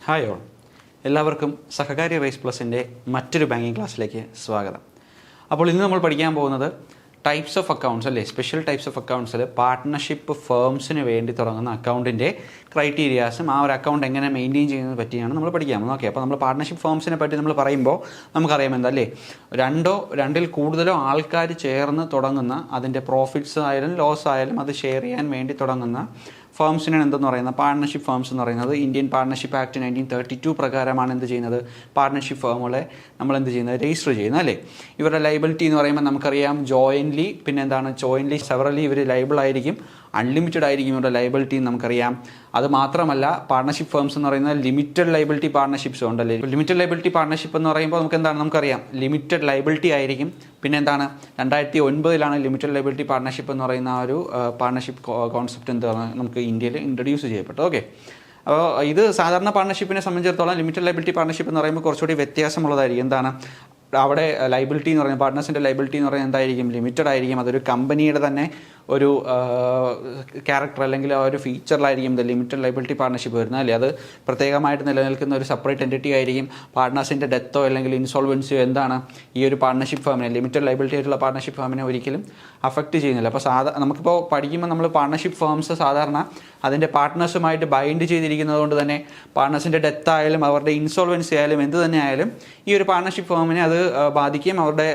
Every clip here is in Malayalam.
ഹായ് ഓൾ, എല്ലാവർക്കും സഹകാരി റേസ് പ്ലസിൻ്റെ മറ്റൊരു ബാങ്കിങ് ക്ലാസ്സിലേക്ക് സ്വാഗതം. അപ്പോൾ ഇന്ന് നമ്മൾ പഠിക്കാൻ പോകുന്നത് ടൈപ്സ് ഓഫ് അക്കൗണ്ട്സ് അല്ലേ, സ്പെഷ്യൽ ടൈപ്സ് ഓഫ് അക്കൗണ്ട്സിൽ പാർട്ട്ണർഷിപ്പ് ഫേംസിന് വേണ്ടി തുടങ്ങുന്ന അക്കൗണ്ടിൻ്റെ ക്രൈറ്റീരിയാസും ആ ഒരു അക്കൗണ്ട് എങ്ങനെ മെയിൻറ്റെയിൻ ചെയ്യുന്നതിനെ പറ്റിയാണ് നമ്മൾ പഠിക്കാൻ പോകുന്നത്. ഓക്കെ, അപ്പോൾ നമ്മൾ പാർട്ട്ണർഷിപ്പ് ഫേംസിനെ പറ്റി നമ്മൾ പറയുമ്പോൾ നമുക്കറിയാം എന്തല്ലേ, രണ്ടിൽ കൂടുതലോ ആൾക്കാർ ചേർന്ന് തുടങ്ങുന്ന അതിൻ്റെ പ്രോഫിറ്റ്സ് ആയാലും ലോസ് ആയാലും അത് ഷെയർ ചെയ്യാൻ വേണ്ടി തുടങ്ങുന്ന ഫേംസിനാണ് എന്തെന്ന് പറയുന്നത് പാർട്ട്ണർഷിപ്പ് ഫേംസ് എന്ന് പറയുന്നത്. ഇന്ത്യൻ പാർട്ട്ണർഷിപ്പ് ആക്ട് 1932 പ്രകാരമാണ് എന്ത് ചെയ്യുന്നത്, പാർട്ട്ണർഷിപ്പ് ഫേമുകളെ നമ്മൾ എന്ത് ചെയ്യുന്നത്, രജിസ്റ്റർ ചെയ്യുന്നത് അല്ലേ. ഇവരുടെ ലൈബിലിറ്റി എന്ന് പറയുമ്പോൾ നമുക്കറിയാം ജോയിൻ്റ്ലി, പിന്നെ എന്താണ് ജോയിൻ്റ്ലി സെവറലി ഇവർ ലൈബിൾ ആയിരിക്കും, അൺലിമിറ്റഡ് ആയിരിക്കും ഇവരുടെ ലൈബിലിറ്റി നമുക്കറിയാം. അത് മാത്രമല്ല പാർട്ട്ണർഷിപ്പ് ഫേംസ് എന്ന് പറയുന്നത് ലിമിറ്റഡ് ലൈബിലിറ്റി പാർട്ട്ണർഷിപ്സ് ഉണ്ടല്ലേ. ലിമിറ്റഡ് ലൈബിലിറ്റി പാർട്ട്ണർഷിപ്പ് എന്ന് പറയുമ്പോൾ നമുക്കറിയാം ലിമിറ്റഡ് ലൈബിലിറ്റി ആയിരിക്കും. പിന്നെ എന്താണ് 2009 ലിമിറ്റഡ് ലൈബിലിറ്റി പാർട്ട്ണർഷിപ്പ് എന്ന് പറയുന്ന ആ ഒരു പാർട്ട്ണർഷിപ്പ് കോൺസെപ്റ്റ് എന്താണ് നമുക്ക് ഇന്ത്യയിൽ ഇൻട്രൊഡ്യൂസ് ചെയ്യപ്പെട്ടത്. ഓക്കെ, അപ്പോൾ ഇത് സാധാരണ പാർട്ട്ണർഷിപ്പിനെ സംബന്ധിച്ചിടത്തോളം ലിമിറ്റഡ് ലൈബിലിറ്റി പാർട്ട്ണർഷിപ്പ് എന്ന് പറയുമ്പോൾ കുറച്ചുകൂടി വ്യത്യാസമുള്ളതായിരിക്കും. എന്താണ് അവിടെ ലൈബിലിറ്റി എന്ന് പറയുന്നത്, പാർട്ട്നേഴ്സിൻ്റെ ലൈബിലിറ്റി എന്ന് പറയുന്നത് എന്തായിരിക്കും, ലിമിറ്റഡ് ആയിരിക്കും. അതൊരു കമ്പനിയുടെ തന്നെ ഒരു ക്യാരക്ടർ അല്ലെങ്കിൽ ആ ഒരു ഫീച്ചറിലായിരിക്കും ഇത് ലിമിറ്റഡ് ലൈബിലിറ്റി പാർട്ട്ണർഷിപ്പ് വരുന്നത് അല്ലേ. അത് പ്രത്യേകമായിട്ട് നിലനിൽക്കുന്ന ഒരു സെപ്പറേറ്റ് എൻറ്റിറ്റി ആയിരിക്കും. പാർട്ട്നേഴ്സിൻ്റെ ഡെത്തോ അല്ലെങ്കിൽ ഇൻസോൾവൻസിയോ എന്താണ് ഈ ഒരു പാർട്ട്ണർഷിപ്പ് ഫേമിനെ, ലിമിറ്റഡ് ലൈബിലിറ്റി ആയിട്ടുള്ള പാർട്ട്ണർഷിപ്പ് ഫേമിനെ ഒരിക്കലും അഫക്റ്റ് ചെയ്യുന്നില്ല. അപ്പോൾ നമുക്കിപ്പോൾ പഠിക്കുമ്പോൾ നമ്മൾ പാർട്ട്ണർഷിപ്പ് ഫേംസ് സാധാരണ അതിൻ്റെ പാർട്ട്നേഴ്സുമായിട്ട് ബൈൻഡ് ചെയ്തിരിക്കുന്നത് കൊണ്ട് തന്നെ പാർട്ട്നേഴ്സിൻ്റെ ഡെത്ത് ആയാലും അവരുടെ ഇൻസോൾവൻസി ആയാലും എന്ത് തന്നെ ആയാലും ഈ ഒരു പാർട്ട്ണർഷിപ്പ് ഫേമിനെ അത് ബാധിക്കുകയും അവരുടെ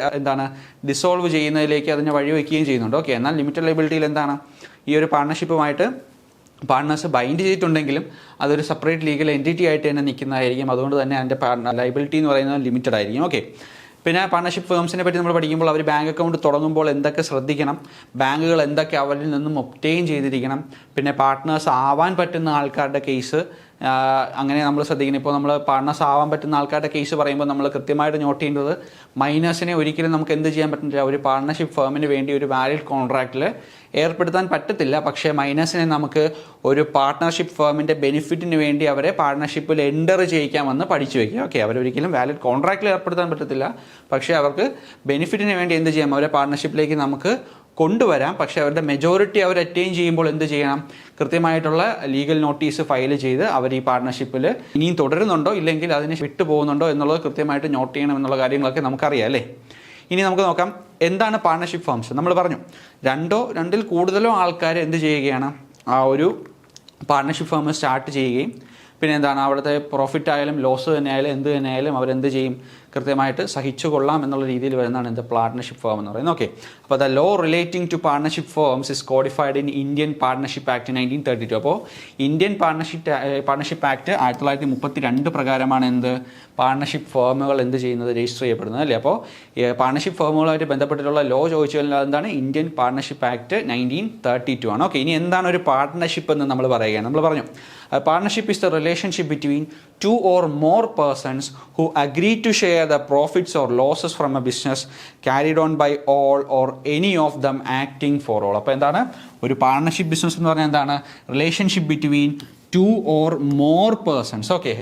ഡിസോൾവ് ചെയ്യുന്നതിലേക്ക് അതിനെ വഴിവെക്കുകയും ചെയ്യുന്നുണ്ട്. ഓക്കെ, എന്നാൽ ലിമിറ്റഡ് ലൈബിലിറ്റിയിൽ എന്താണ് ഈ ഒരു പാർട്ട്ണർഷിപ്പുമായിട്ട് പാർട്ട്നേഴ്സ് ബൈൻഡ് ചെയ്തിട്ടുണ്ടെങ്കിലും അതൊരു സെപ്പറേറ്റ് ലീഗൽ എൻറ്റിറ്റി ആയിട്ട് തന്നെ നിൽക്കുന്നതായിരിക്കും. അതുകൊണ്ട് തന്നെ അതിൻ്റെ ലൈബിലിറ്റി എന്ന് പറയുന്നത് ലിമിറ്റഡ് ആയിരിക്കും. ഓക്കെ, പിന്നെ പാർട്ട്ണർഷിപ്പ് ഫേംസിനെ പറ്റി നമ്മൾ പഠിക്കുമ്പോൾ അവർ ബാങ്ക് അക്കൗണ്ട് തുടങ്ങുമ്പോൾ എന്തൊക്കെ ശ്രദ്ധിക്കണം, ബാങ്കുകൾ എന്തൊക്കെ അവരിൽ നിന്നും ഒബ്റ്റെയിൻ ചെയ്തിരിക്കണം, പിന്നെ പാർട്ട്നേഴ്സ് ആവാൻ പറ്റുന്ന ആൾക്കാരുടെ കേസ് അങ്ങനെ നമ്മൾ ശ്രദ്ധിക്കണം. ഇപ്പോൾ നമ്മൾ പാർട്ട്നേഴ്സ് ആവാൻ പറ്റുന്ന ആൾക്കാരുടെ കേസ് പറയുമ്പോൾ നമ്മൾ കൃത്യമായിട്ട് നോട്ട് ചെയ്യേണ്ടത് മൈനേഴ്സിനെ ഒരിക്കലും നമുക്ക് എന്ത് ചെയ്യാൻ പറ്റുന്നില്ല, ഒരു പാർട്ട്ണർഷിപ്പ് ഫേമിന് വേണ്ടി ഒരു വാലിഡ് കോൺട്രാക്റ്റിൽ ഏർപ്പെടുത്താൻ പറ്റത്തില്ല. പക്ഷേ മൈനേഴ്സിനെ നമുക്ക് ഒരു പാർട്ട്ണർഷിപ്പ് ഫേമിൻ്റെ ബെനിഫിറ്റിന് വേണ്ടി അവരെ പാർട്ട്ണർഷിപ്പിൽ എൻ്റർ ചെയ്യിക്കാമെന്ന് പഠിച്ചു വയ്ക്കുക. ഓക്കെ, അവരൊരിക്കലും വാലിഡ് കോൺട്രാക്റ്റിൽ ഏർപ്പെടുത്താൻ പറ്റത്തില്ല, പക്ഷേ അവർക്ക് ബെനിഫിറ്റിന് വേണ്ടി എന്ത് ചെയ്യാം, അവരെ പാർട്ട്ണർഷിപ്പിലേക്ക് നമുക്ക് കൊണ്ടുവരാം. പക്ഷേ അവരുടെ മെജോറിറ്റി അവർ അറ്റൈൻ ചെയ്യുമ്പോൾ എന്ത് ചെയ്യണം, കൃത്യമായിട്ടുള്ള ലീഗൽ നോട്ടീസ് ഫയൽ ചെയ്ത് അവർ ഈ പാർട്ട്ണർഷിപ്പിൽ ഇനിയും തുടരുന്നുണ്ടോ ഇല്ലെങ്കിൽ അതിന് വിട്ടു പോകുന്നുണ്ടോ എന്നുള്ളത് കൃത്യമായിട്ട് നോട്ട് ചെയ്യണം എന്നുള്ള കാര്യങ്ങളൊക്കെ നമുക്കറിയാം അല്ലേ. ഇനി നമുക്ക് നോക്കാം എന്താണ് പാർട്ട്ണർഷിപ്പ് ഫേംസ്. നമ്മൾ പറഞ്ഞു രണ്ടിൽ കൂടുതലോ ആൾക്കാർ എന്ത് ചെയ്യുകയാണ്, ആ ഒരു പാർട്ട്ണർഷിപ്പ് ഫേം സ്റ്റാർട്ട് ചെയ്യുകയും പിന്നെ എന്താണ് അവിടുത്തെ പ്രോഫിറ്റ് ആയാലും ലോസ് തന്നെ ആയാലും എന്ത് തന്നെ ആയാലും അവരെന്ത് ചെയ്യും, കൃത്യമായിട്ട് സഹിച്ചു കൊള്ളാം എന്നുള്ള രീതിയിൽ വരുന്നതാണ് എന്ത് പാർട്ട്ണർഷിപ്പ് ഫേം എന്ന് പറയുന്നത്. ഓക്കെ, അപ്പോൾ the law relating to partnership firms is codified in Indian partnership act 1932. അപ്പോൾ ഇന്ത്യൻ പാർട്ട്ണർഷിപ്പ് ആക്ട് 1932 പ്രകാരമാണ് എന്ത് പാർട്ട്ണർഷിപ്പ് ഫേമുകൾ എന്ത് ചെയ്യുന്നത്, രജിസ്റ്റർ ചെയ്യപ്പെടുന്നത് അല്ലേ. അപ്പോൾ പാർട്ട്ണർഷിപ്പ് ഫേമുകളുമായിട്ട് ബന്ധപ്പെട്ടിട്ടുള്ള ലോ ചോദിച്ചു കഴിഞ്ഞാൽ എന്താണ് ഇന്ത്യൻ പാർട്ട്ണർഷിപ്പ് ആക്ട് 1932 ആണ്. ഓക്കെ, ഇനി എന്താണ് ഒരു പാർട്ട്ണർഷിപ്പ് എന്ന് നമ്മൾ പറയുകയാണ്. നമ്മൾ പറഞ്ഞു partnership is the relationship between two or more persons who agree to share the profits or losses from a business carried on by all or any of them acting for all. അപ്പോൾ എന്താണ് ഒരു പാർട്ണർഷിപ്പ് ബിസിനസ് എന്ന് പറഞ്ഞാൽ എന്താണ്, relationship between 2 or more persons. Okay,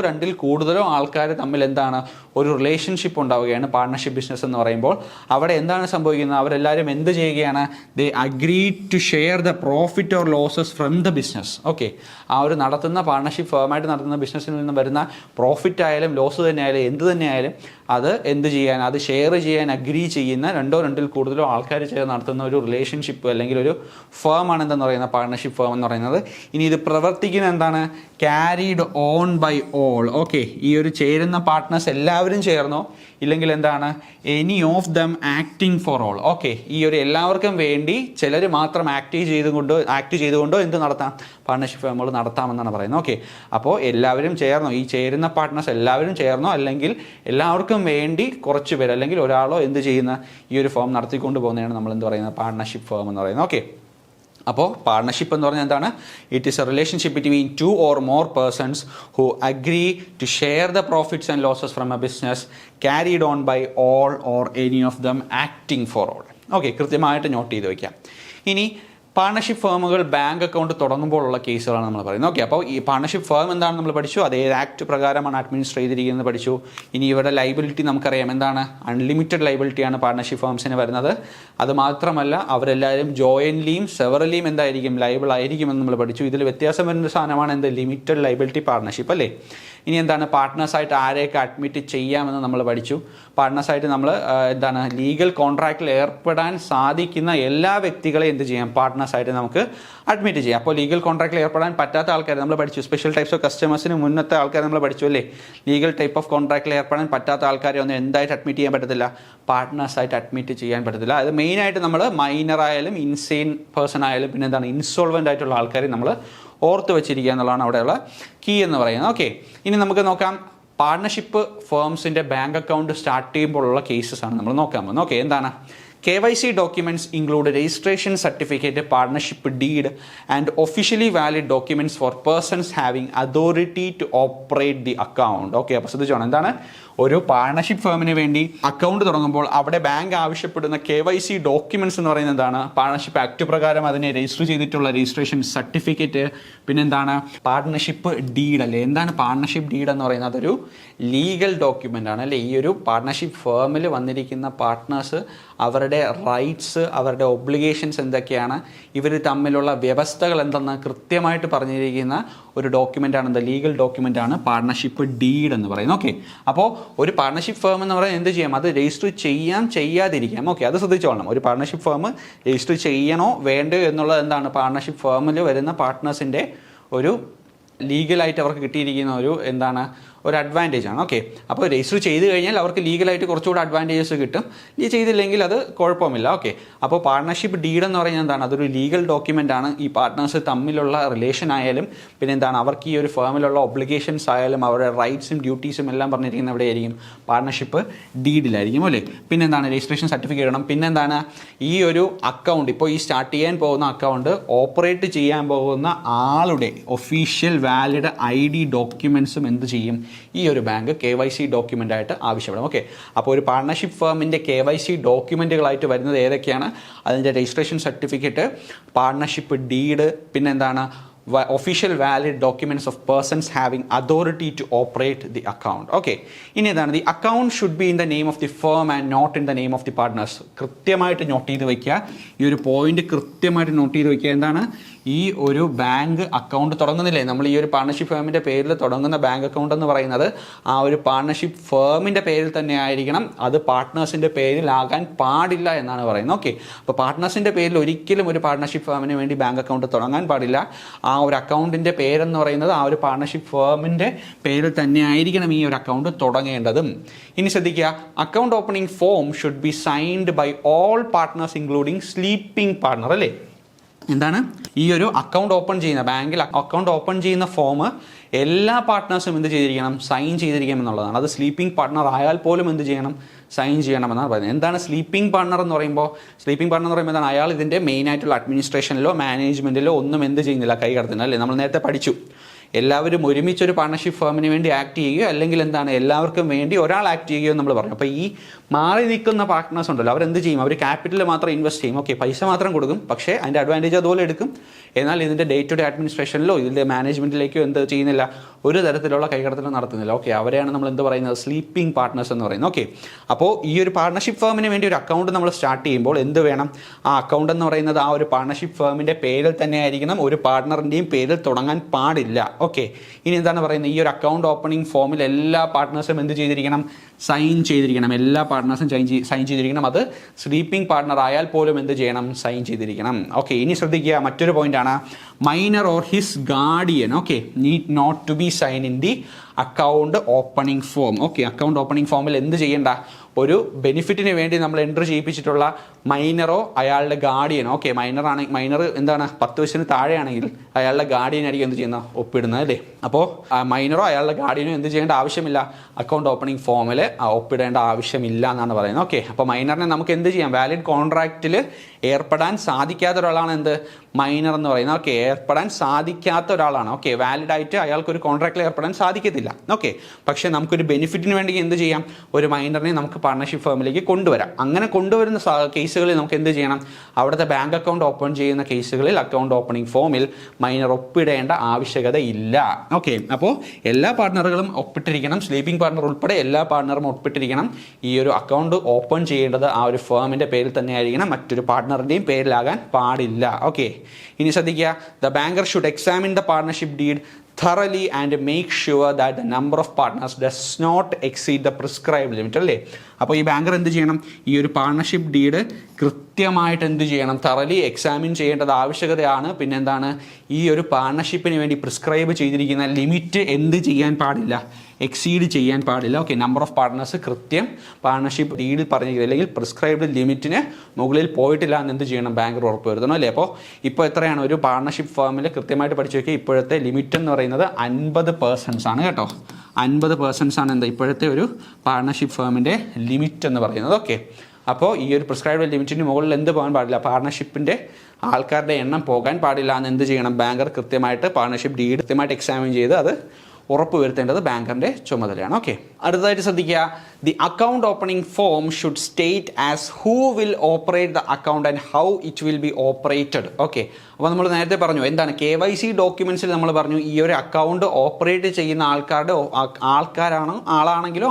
രണ്ടിൽ കൂടുതലോ ആൾക്കാർ തമ്മിൽ എന്താണ് ഒരു റിലേഷൻഷിപ്പ് ഉണ്ടാവുകയാണ് പാർട്ട്ണർഷിപ്പ് ബിസിനസ് എന്ന് പറയുമ്പോൾ. അവിടെ എന്താണ് സംഭവിക്കുന്നത്, അവരെല്ലാവരും എന്ത് ചെയ്യുകയാണ്, they agree to share the profit or losses from the business. Okay, ആ ഒരു നടത്തുന്ന പാർട്ട്ണർഷിപ്പ് ഫേമായിട്ട് നടത്തുന്ന ബിസിനസ്സിൽ നിന്ന് വരുന്ന പ്രോഫിറ്റ് ആയാലും ലോസ് തന്നെ ആയാലും എന്ത് തന്നെ ആയാലും അത് എന്ത് ചെയ്യാൻ, അത് ഷെയർ ചെയ്യാൻ അഗ്രി ചെയ്യുന്ന രണ്ടിൽ കൂടുതലോ ആൾക്കാർ ചേർന്ന് നടത്തുന്ന ഒരു റിലേഷൻഷിപ്പ് അല്ലെങ്കിൽ ഒരു ഫേമാണ് എന്തെന്ന് പറയുന്നത് പാർട്ട്ണർഷിപ്പ് ഫേം എന്ന് പറയുന്നത്. ഇനി ഇത് പ്രവർത്തിക്കുന്ന എന്താണ്, carried on by all. Okay, ഈ ഒരു ചേരുന്ന പാർട്ട്നേഴ്സ് എല്ലാവരും ചേർന്നോ ഇല്ലെങ്കിൽ എന്താണ് any of them acting for all. Okay, ഈ ഒരു എല്ലാവർക്കും വേണ്ടി ചിലർ മാത്രം ആക്ട് ചെയ്തുകൊണ്ടോ എന്ത് നടത്താം, പാർട്ട്ണർഷിപ്പ് ഫേമുകൾ നടത്താമെന്നാണ് പറയുന്നത്. ഓക്കെ, അപ്പോൾ എല്ലാവരും ചേർന്നോ, ഈ ചേരുന്ന പാർട്ട്നേഴ്സ് എല്ലാവരും ചേർന്നോ അല്ലെങ്കിൽ എല്ലാവർക്കും വേണ്ടി കുറച്ച് പേര് അല്ലെങ്കിൽ ഒരാളോ എന്ത് ചെയ്യുന്ന ഈ ഒരു ഫേം നടത്തിക്കൊണ്ട് പോകുന്നതാണ് നമ്മൾ എന്ത് പറയുന്നത് പാർട്ട്ണർഷിപ്പ് ഫേം എന്ന് പറയുന്നത്. ഓക്കെ, അപ്പോൾ പാർട്ട്ണർഷിപ്പ് എന്ന് പറഞ്ഞാൽ എന്താണ്, it is A relationship between 2 or more persons who agree to share the profits and losses from a business carried on by all or any of them acting for all. Okay, കൃത്യമായിട്ട് നോട്ട് ചെയ്ത് വയ്ക്കാം. ഇനി പാർട്ണർഷിപ്പ് ഫേമുകൾ ബാങ്ക് അക്കൗണ്ട് തുടങ്ങുമ്പോഴുള്ള കേസുകളാണ് നമ്മൾ പറയുന്നത്. ഓക്കെ, അപ്പോൾ ഈ പാർട്ണർഷിപ്പ് ഫേം എന്താണെന്ന് നമ്മൾ പഠിച്ചു, അതേ ആക്ട് പ്രകാരമാണ് അഡ്മിനിസ്റ്റർ ചെയ്തിരിക്കുന്നത് പഠിച്ചു. ഇനി ഇവരുടെ ലൈബിലിറ്റി നമുക്കറിയാം എന്താണ്, അൺലിമിറ്റഡ് ലൈബിലിറ്റിയാണ് പാർട്ണർഷിപ്പ് ഫേംസിന് വരുന്നത്. അത് മാത്രമല്ല അവരെല്ലാവരും ജോയിൻ്റ്ലിയും സെവറലിയും എന്തായിരിക്കും, ലൈബിൾ ആയിരിക്കുമെന്ന് നമ്മൾ പഠിച്ചു. ഇതിൽ വ്യത്യാസം വരുന്ന സാധനമാണ് എന്ത്, ലിമിറ്റഡ് ലൈബിലിറ്റി പാർട്ണർഷിപ്പ് അല്ലേ. ഇനി എന്താണ്, പാർട്ട്നേഴ്സായിട്ട് ആരെയൊക്കെ അഡ്മിറ്റ് ചെയ്യാമെന്ന് നമ്മൾ പഠിച്ചു. പാർട്ട്നേഴ്സായിട്ട് നമ്മൾ എന്താണ്, ലീഗൽ കോൺട്രാക്റ്റിൽ ഏർപ്പെടാൻ സാധിക്കുന്ന എല്ലാ വ്യക്തികളെയും എന്ത് ചെയ്യാം, പാർട്ട്നേഴ്സായിട്ട് നമുക്ക് അഡ്മിറ്റ് ചെയ്യാം. അപ്പോൾ ലീഗൽ കോൺട്രാക്റ്റിൽ ഏർപ്പെടാൻ പറ്റാത്ത ആൾക്കാർ നമ്മൾ പഠിച്ചു. സ്പെഷ്യൽ ടൈപ്സ് ഓഫ് കസ്റ്റമേഴ്സിന് മുന്നത്തെ ആൾക്കാർ നമ്മൾ പഠിച്ചു അല്ലേ. ലീഗൽ ടൈപ്പ് ഓഫ് കോൺട്രാക്റ്റിൽ ഏർപ്പെടാൻ പറ്റാത്ത ആൾക്കാരെ ഒന്നും എന്തായിട്ട് അഡ്മിറ്റ് ചെയ്യാൻ പറ്റത്തില്ല, പാർട്ട്നേഴ്സായിട്ട് അഡ്മിറ്റ് ചെയ്യാൻ പറ്റത്തില്ല. അത് മെയിനായിട്ട് നമ്മൾ മൈനർ ആയാലും ഇൻസെയിൻ പേഴ്സൺ ആയാലും പിന്നെ എന്താണ്, ഇൻസോൾവൻ്റ് ആയിട്ടുള്ള ആൾക്കാരെ നമ്മൾ ഓർത്ത് വെച്ചിരിക്കുക എന്നുള്ളതാണ് അവിടെയുള്ള കീ എന്ന് പറയുന്നത്. ഓക്കെ, ഇനി നമുക്ക് നോക്കാം പാർട്ണർഷിപ്പ് ഫേംസിൻ്റെ ബാങ്ക് അക്കൗണ്ട് സ്റ്റാർട്ട് ചെയ്യുമ്പോഴുള്ള കേസസ് ആണ് നമ്മൾ നോക്കാൻ പോകുന്നത്. ഓക്കെ, എന്താണ്, KYC documents include registration certificate, partnership deed, and officially valid documents for persons having authority to operate the account. Okay, അപ്പോൾ ശ്രദ്ധിച്ചോണം, എന്താണ്, ഒരു പാർട്ണർഷിപ്പ് ഫേമിന് വേണ്ടി അക്കൗണ്ട് തുടങ്ങുമ്പോൾ അവിടെ ബാങ്ക് ആവശ്യപ്പെടുന്ന KYC ഡോക്യുമെന്റ്സ് എന്ന് പറയുന്നത് എന്താണ്, പാർട്ണർഷിപ്പ് ആക്ട് പ്രകാരം അതിനെ രജിസ്റ്റർ ചെയ്തിട്ടുള്ള രജിസ്ട്രേഷൻ സർട്ടിഫിക്കറ്റ്, പിന്നെന്താണ് പാർട്ണർഷിപ്പ് ഡീഡ് അല്ലേ. എന്താണ് പാർട്ണർഷിപ്പ് ഡീഡ് എന്ന് പറയുന്നത്, അതൊരു ലീഗൽ ഡോക്യുമെൻ്റ് ആണ് അല്ലേ. ഈ ഒരു പാർട്ണർഷിപ്പ് ഫേമിൽ വന്നിരിക്കുന്ന പാർട്ട്നേഴ്സ് അവരുടെ റൈറ്റ്സ്, അവരുടെ ഒബ്ലിഗേഷൻസ് എന്തൊക്കെയാണ്, ഇവർ തമ്മിലുള്ള വ്യവസ്ഥകൾ എന്തെന്ന് കൃത്യമായിട്ട് പറഞ്ഞിരിക്കുന്ന ഒരു ഡോക്യുമെൻ്റാണ്, എന്താ, ലീഗൽ ഡോക്യുമെൻ്റാണ് പാർട്ണർഷിപ്പ് ഡീഡ് എന്ന് പറയുന്നത്. ഓക്കെ, അപ്പോൾ ഒരു പാർട്ണർഷിപ്പ് ഫേം എന്ന് പറയുന്നത് എന്ത് ചെയ്യാം, അത് രജിസ്റ്റർ ചെയ്യാം ചെയ്യാതിരിക്കാം. ഓക്കെ, അത് ശ്രദ്ധിച്ചോളണം. ഒരു പാർട്ണർഷിപ്പ് ഫേം രജിസ്റ്റർ ചെയ്യണോ വേണ്ടയോ എന്നുള്ളത് എന്താണ്, പാർട്ണർഷിപ്പ് ഫേമിൽ വരുന്ന പാർട്ട്നേഴ്സിൻ്റെ ഒരു ലീഗലായിട്ട് അവർക്ക് കിട്ടിയിരിക്കുന്ന ഒരു എന്താണ്, ഒരു അഡ്വാൻറ്റേജ് ആണ്. ഓക്കെ, അപ്പോൾ രജിസ്റ്റർ ചെയ്ത് കഴിഞ്ഞാൽ അവർക്ക് ലീഗലായിട്ട് കുറച്ചുകൂടി അഡ്വാൻറ്റേജസ് കിട്ടും. ഈ ചെയ്തില്ലെങ്കിൽ അത് കുഴപ്പമില്ല. ഓക്കെ, അപ്പോൾ പാർട്ണർഷിപ്പ് ഡീഡ് എന്ന് പറയുന്നത് എന്താണ്, അതൊരു ലീഗൽ ഡോക്യുമെൻ്റ് ആണ്. ഈ പാർട്ട്നേഴ്സ് തമ്മിലുള്ള റിലേഷൻ ആയാലും പിന്നെ എന്താണ്, അവർക്ക് ഈ ഒരു ഫേമിലുള്ള ഒബ്ലിഗേഷൻസ് ആയാലും അവരുടെ റൈറ്റ്സും ഡ്യൂട്ടീസും എല്ലാം പറഞ്ഞിരിക്കുന്നത് എവിടെയായിരിക്കും, പാർട്ണർഷിപ്പ് ഡീഡിലായിരിക്കും അല്ലേ. പിന്നെന്താണ്, രജിസ്ട്രേഷൻ സർട്ടിഫിക്കറ്റ് ഇടണം. പിന്നെന്താണ്, ഈ ഒരു അക്കൗണ്ട് ഇപ്പോൾ ഈ സ്റ്റാർട്ട് ചെയ്യാൻ പോകുന്ന അക്കൗണ്ട് ഓപ്പറേറ്റ് ചെയ്യാൻ പോകുന്ന ആളുടെ ഒഫീഷ്യൽ വാലിഡ് ID ഡോക്യുമെൻറ്റ്സും എന്ത് ചെയ്യും, ഈ ഒരു ബാങ്ക് KYC ഡോക്യുമെൻ്റ് ആയിട്ട് ആവശ്യപ്പെടും. ഓക്കെ, അപ്പോൾ ഒരു പാർട്ണർഷിപ്പ് ഫേമിൻ്റെ KYC ഡോക്യുമെൻറ്റുകളായിട്ട് വരുന്നത് ഏതൊക്കെയാണ്, അതിൻ്റെ രജിസ്ട്രേഷൻ സർട്ടിഫിക്കറ്റ്, പാർട്ണർഷിപ്പ് ഡീഡ്, പിന്നെന്താണ് official valid documents of persons having authority to operate the account. Okay, ഇനി എന്താണ്, the account should be in the name of the firm and not in the name of the partners. കൃത്യമായിട്ട് നോട്ട് ചെയ്ത് വയ്ക്കുക, ഈ ഒരു പോയിന്റ് കൃത്യമായിട്ട് നോട്ട് ചെയ്ത് വയ്ക്കുക. എന്താണ്, ഈ ഒരു ബാങ്ക് അക്കൗണ്ട് തുടങ്ങുന്നില്ലേ, നമ്മൾ ഈ ഒരു പാർട്ണർഷിപ്പ് ഫേമിൻ്റെ പേരിൽ തുടങ്ങുന്ന ബാങ്ക് അക്കൗണ്ട് എന്ന് പറയുന്നത് ആ ഒരു പാർട്ണർഷിപ്പ് ഫേമിൻ്റെ പേരിൽ തന്നെ ആയിരിക്കണം, അത് പാർട്ട്നേഴ്സിൻ്റെ പേരിലാകാൻ പാടില്ല എന്നാണ് പറയുന്നത്. ഓക്കെ, അപ്പോൾ പാർട്ട്നേഴ്സിൻ്റെ പേരിൽ ഒരിക്കലും ഒരു പാർട്ണർഷിപ്പ് ഫേമിന് വേണ്ടി ബാങ്ക് അക്കൗണ്ട് തുടങ്ങാൻ പാടില്ല. ആ ഒരു അക്കൗണ്ടിൻ്റെ പേരെന്ന് പറയുന്നത് ആ ഒരു പാർട്ണർഷിപ്പ് ഫേമിൻ്റെ പേരിൽ തന്നെ ആയിരിക്കണം ഈ ഒരു അക്കൗണ്ട് തുടങ്ങേണ്ടതും. ഇനി ശ്രദ്ധിക്കുക, account opening form should be signed by all partners including sleeping partner അല്ലേ. എന്താണ്, ഈ ഒരു അക്കൗണ്ട് ഓപ്പൺ ചെയ്യുന്ന ബാങ്കിൽ അക്കൗണ്ട് ഓപ്പൺ ചെയ്യുന്ന ഫോം എല്ലാ പാർട്ട്നേഴ്സും എന്ത് ചെയ്തിരിക്കണം, സൈൻ ചെയ്തിരിക്കണം എന്നുള്ളതാണ്. അത് സ്ലീപ്പിംഗ് പാർട്ട്ണർ ആയാൽ പോലും എന്ത് ചെയ്യണം, സൈൻ ചെയ്യണമെന്നാണ് പറയുന്നത്. എന്താണ് സ്ലീപ്പിംഗ് പാർട്ണർ എന്ന് പറയുമ്പോൾ, സ്ലീപ്പിംഗ് പാർട്ണർ എന്ന് പറയുമ്പോൾ എന്താണ്, അയാൾ ഇതിൻ്റെ മെയിൻ ആയിട്ടുള്ള അഡ്മിനിസ്ട്രേഷനിലോ മാനേജ്മെൻറ്റിലോ ഒന്നും എന്ത് ചെയ്യുന്നില്ല, കൈ കടത്തുന്നില്ല അല്ലേ. നമ്മൾ നേരത്തെ പഠിച്ചു, എല്ലാവരും ഒരുമിച്ച് ഒരു പാർട്ണർഷിപ്പ് ഫേമിന് വേണ്ടി ആക്ട് ചെയ്യുകയോ അല്ലെങ്കിൽ എന്താണ് എല്ലാവർക്കും വേണ്ടി ഒരാൾ ആക്ട് ചെയ്യുകയോ നമ്മൾ പറഞ്ഞു. അപ്പോൾ ഈ മാറി നിൽക്കുന്ന പാർട്ട്നേഴ്സ് ഉണ്ടല്ലോ, അവരെന്ത് ചെയ്യും, അവർ ക്യാപിറ്റൽ മാത്രം ഇൻവെസ്റ്റ് ചെയ്യും. ഓക്കെ, പൈസ മാത്രം കൊടുക്കും, പക്ഷേ അതിൻ്റെ അഡ്വാൻറ്റേജ് അതുപോലെ എടുക്കും. എന്നാൽ ഇതിൻ്റെ ഡേ ടു ഡേ അഡ്മിനിസ്ട്രേഷനിലോ ഇതിൻ്റെ മാനേജ്മെൻറ്റിലേക്കോ എന്ത് ചെയ്യുന്നില്ല, ഒരു തരത്തിലുള്ള കൈകടത്തലും നടത്തുന്നില്ല. ഓക്കെ, അവരെയാണ് നമ്മൾ എന്ത് പറയുന്നത്, സ്ലീപ്പിംഗ് പാർട്ട്നേഴ്സ് എന്ന് പറയുന്നത്. ഓക്കെ, അപ്പോൾ ഈ ഒരു പാർട്ണർഷിപ്പ് ഫേമിന് വേണ്ടി ഒരു അക്കൗണ്ട് നമ്മൾ സ്റ്റാർട്ട് ചെയ്യുമ്പോൾ എന്ത് വേണം, ആ അക്കൗണ്ട് എന്ന് പറയുന്നത് ആ ഒരു പാർട്ണർഷിപ്പ് ഫേമിൻ്റെ പേരിൽ തന്നെ ആയിരിക്കണം, ഒരു പാർട്ട്ണറിൻ്റെയും പേരിൽ തുടങ്ങാൻ പാടില്ല. ഓക്കെ, ഇനി എന്താണ് പറയുന്നത്, ഈ ഒരു അക്കൗണ്ട് ഓപ്പണിംഗ് ഫോമിൽ എല്ലാ പാർട്ട്നേഴ്സും എന്ത് ചെയ്തിരിക്കണം, സൈൻ ചെയ്തിരിക്കണം. എല്ലാ പാർട്ട്നേഴ്സും സൈൻ ചെയ്തിരിക്കണം. അത് സ്ലീപ്പിംഗ് പാർട്ട്ണർ ആയാൽ പോലും എന്ത് ചെയ്യണം, സൈൻ ചെയ്തിരിക്കണം. ഓക്കെ, ഇനി ശ്രദ്ധിക്കുക, മറ്റൊരു പോയിന്റാണ് minor or his guardian need not to be sign in the account opening form. Okay, account opening ഫോമിൽ എന്ത് ചെയ്യേണ്ട, ഒരു ബെനിഫിറ്റിന് വേണ്ടി നമ്മൾ എൻട്രി ചെയ്യിപ്പിച്ചിട്ടുള്ള മൈനറോ അയാളുടെ ഗാർഡിയനോ, ഓക്കെ, മൈനർ എന്താണ് 10 വയസ്സിന് താഴെയാണെങ്കിൽ അയാളുടെ ഗാർഡിയൻ ആയിരിക്കും എന്ത് ചെയ്യുന്ന, ഒപ്പിടുന്നത് അല്ലേ. അപ്പോൾ മൈനറോ അയാളുടെ ഗാർഡിയനോ എന്ത് ചെയ്യേണ്ട ആവശ്യമില്ല, അക്കൗണ്ട് ഓപ്പണിംഗ് ഫോമിൽ ഒപ്പിടേണ്ട ആവശ്യമില്ല എന്നാണ് പറയുന്നത്. ഓക്കെ, അപ്പോൾ മൈനറിനെ നമുക്ക് എന്ത് ചെയ്യാം, വാലിഡ് കോൺട്രാക്റ്റിൽ ഏർപ്പെടാൻ സാധിക്കാത്ത ഒരാളാണ് എന്ത്, മൈനർ എന്ന് പറയുന്നത്. ഓക്കെ, ഏർപ്പെടാൻ സാധിക്കാത്ത ഒരാളാണ്. ഓക്കെ, വാലിഡായിട്ട് അയാൾക്കൊരു കോൺട്രാക്റ്റിൽ ഏർപ്പെടാൻ സാധിക്കത്തില്ല. ഓക്കെ, പക്ഷേ നമുക്കൊരു ബെനിഫിറ്റിന് വേണ്ടി എന്ത് ചെയ്യാം, ഒരു മൈനറിനെ നമുക്ക് പാർട്ണർഷിപ്പ് ഫേമിലേക്ക് കൊണ്ടുവരാം. അങ്ങനെ കൊണ്ടുവരുന്ന കേസുകളിൽ നമുക്ക് എന്ത് ചെയ്യണം? അവിടുത്തെ ബാങ്ക് അക്കൗണ്ട് ഓപ്പൺ ചെയ്യുന്ന കേസുകളിൽ അക്കൗണ്ട് ഓപ്പണിംഗ് ഫോമിൽ മൈനർ ഒപ്പിടേണ്ട ആവശ്യകത ഇല്ല. ഓക്കെ, അപ്പോൾ എല്ലാ പാർട്ണറുകളും ഒപ്പിട്ടിരിക്കണം. സ്ലീപ്പിംഗ് പാർട്ണർ ഉൾപ്പെടെ എല്ലാ പാർട്ണറും ഒപ്പിട്ടിരിക്കണം. ഈ ഒരു അക്കൗണ്ട് ഓപ്പൺ ചെയ്യേണ്ടത് ആ ഒരു ഫേമിൻ്റെ പേരിൽ തന്നെ ആയിരിക്കണം, മറ്റൊരു പാർട്ണറിൻ്റെയും പേരിലാകാൻ പാടില്ല. ഓക്കെ, ഇനി ശ്രദ്ധിക്കുക. The banker should examine the partnership deed thoroughly and make sure that the number of partners does not exceed the prescribed limit. അല്ലേ? അപ്പോൾ ഈ ബാങ്കർ എന്ത് ചെയ്യണം? ഈ ഒരു പാർട്ണർഷിപ്പ് ഡീഡ് കൃത്യമായിട്ട് എന്ത് ചെയ്യണം? തറലി എക്സാമിൻ ചെയ്യേണ്ടത് ആവശ്യകതയാണ്. പിന്നെ എന്താണ്? ഈ ഒരു പാർട്ണർഷിപ്പിന് വേണ്ടി പ്രിസ്ക്രൈബ് ചെയ്തിരിക്കുന്ന ലിമിറ്റ് എന്ത് ചെയ്യാൻ പാടില്ല? എക്സീഡ് ചെയ്യാൻ പാടില്ല. ഓക്കെ, നമ്പർ ഓഫ് പാർട്ട്നേഴ്സ് കൃത്യം പാർട്ണർഷിപ്പ് ഡീഡിൽ പറഞ്ഞിരിക്കുന്നത് അല്ലെങ്കിൽ പ്രിസ്ക്രൈബ്ഡ് ലിമിറ്റിന് മുകളിൽ പോയിട്ടില്ല എന്ന് എന്ത് ചെയ്യണം? ബാങ്കർ ഉറപ്പ് വരുത്തണം. അല്ലേ? അപ്പോൾ ഇപ്പോൾ എത്രയാണ് ഒരു പാർട്ണർഷിപ്പ് ഫേമിൽ കൃത്യമായിട്ട് പഠിച്ചു വയ്ക്കുക. ഇപ്പോഴത്തെ ലിമിറ്റ് എന്ന് പറയുന്നത് 50% ആണ് കേട്ടോ. 50% ആണ് എന്താ ഇപ്പോഴത്തെ ഒരു പാർട്ണർഷിപ്പ് ഫേമിൻ്റെ ലിമിറ്റ് എന്ന് പറയുന്നത്. ഓക്കെ, അപ്പോൾ ഈ ഒരു പ്രിസ്ക്രൈബ്ഡ് ലിമിറ്റിന് മുകളിൽ എന്ത് പോകാൻ പാടില്ല? പാർട്ണർഷിപ്പിൻ്റെ ആൾക്കാരുടെ എണ്ണം പോകാൻ പാടില്ല എന്ന് എന്ത് ചെയ്യണം? ബാങ്കർ കൃത്യമായിട്ട് പാർട്ണർഷിപ്പ് ഡീഡ് കൃത്യമായിട്ട് എക്സാമിൻ ചെയ്ത് അത് ഉറപ്പ് വരുത്തേണ്ടത് ബാങ്കറിൻ്റെ ചുമതലയാണ്. ഓക്കെ, അടുത്തതായിട്ട് ശ്രദ്ധിക്കുക. The account opening form should state as who will operate the account and how it will be operated. Okay, അപ്പോൾ നമ്മൾ നേരത്തെ പറഞ്ഞു എന്താണ് KYC ഡോക്യുമെൻറ്റ്സിൽ നമ്മൾ പറഞ്ഞു ഈ ഒരു അക്കൗണ്ട് ഓപ്പറേറ്റ് ചെയ്യുന്ന ആൾക്കാരാണെങ്കിലോ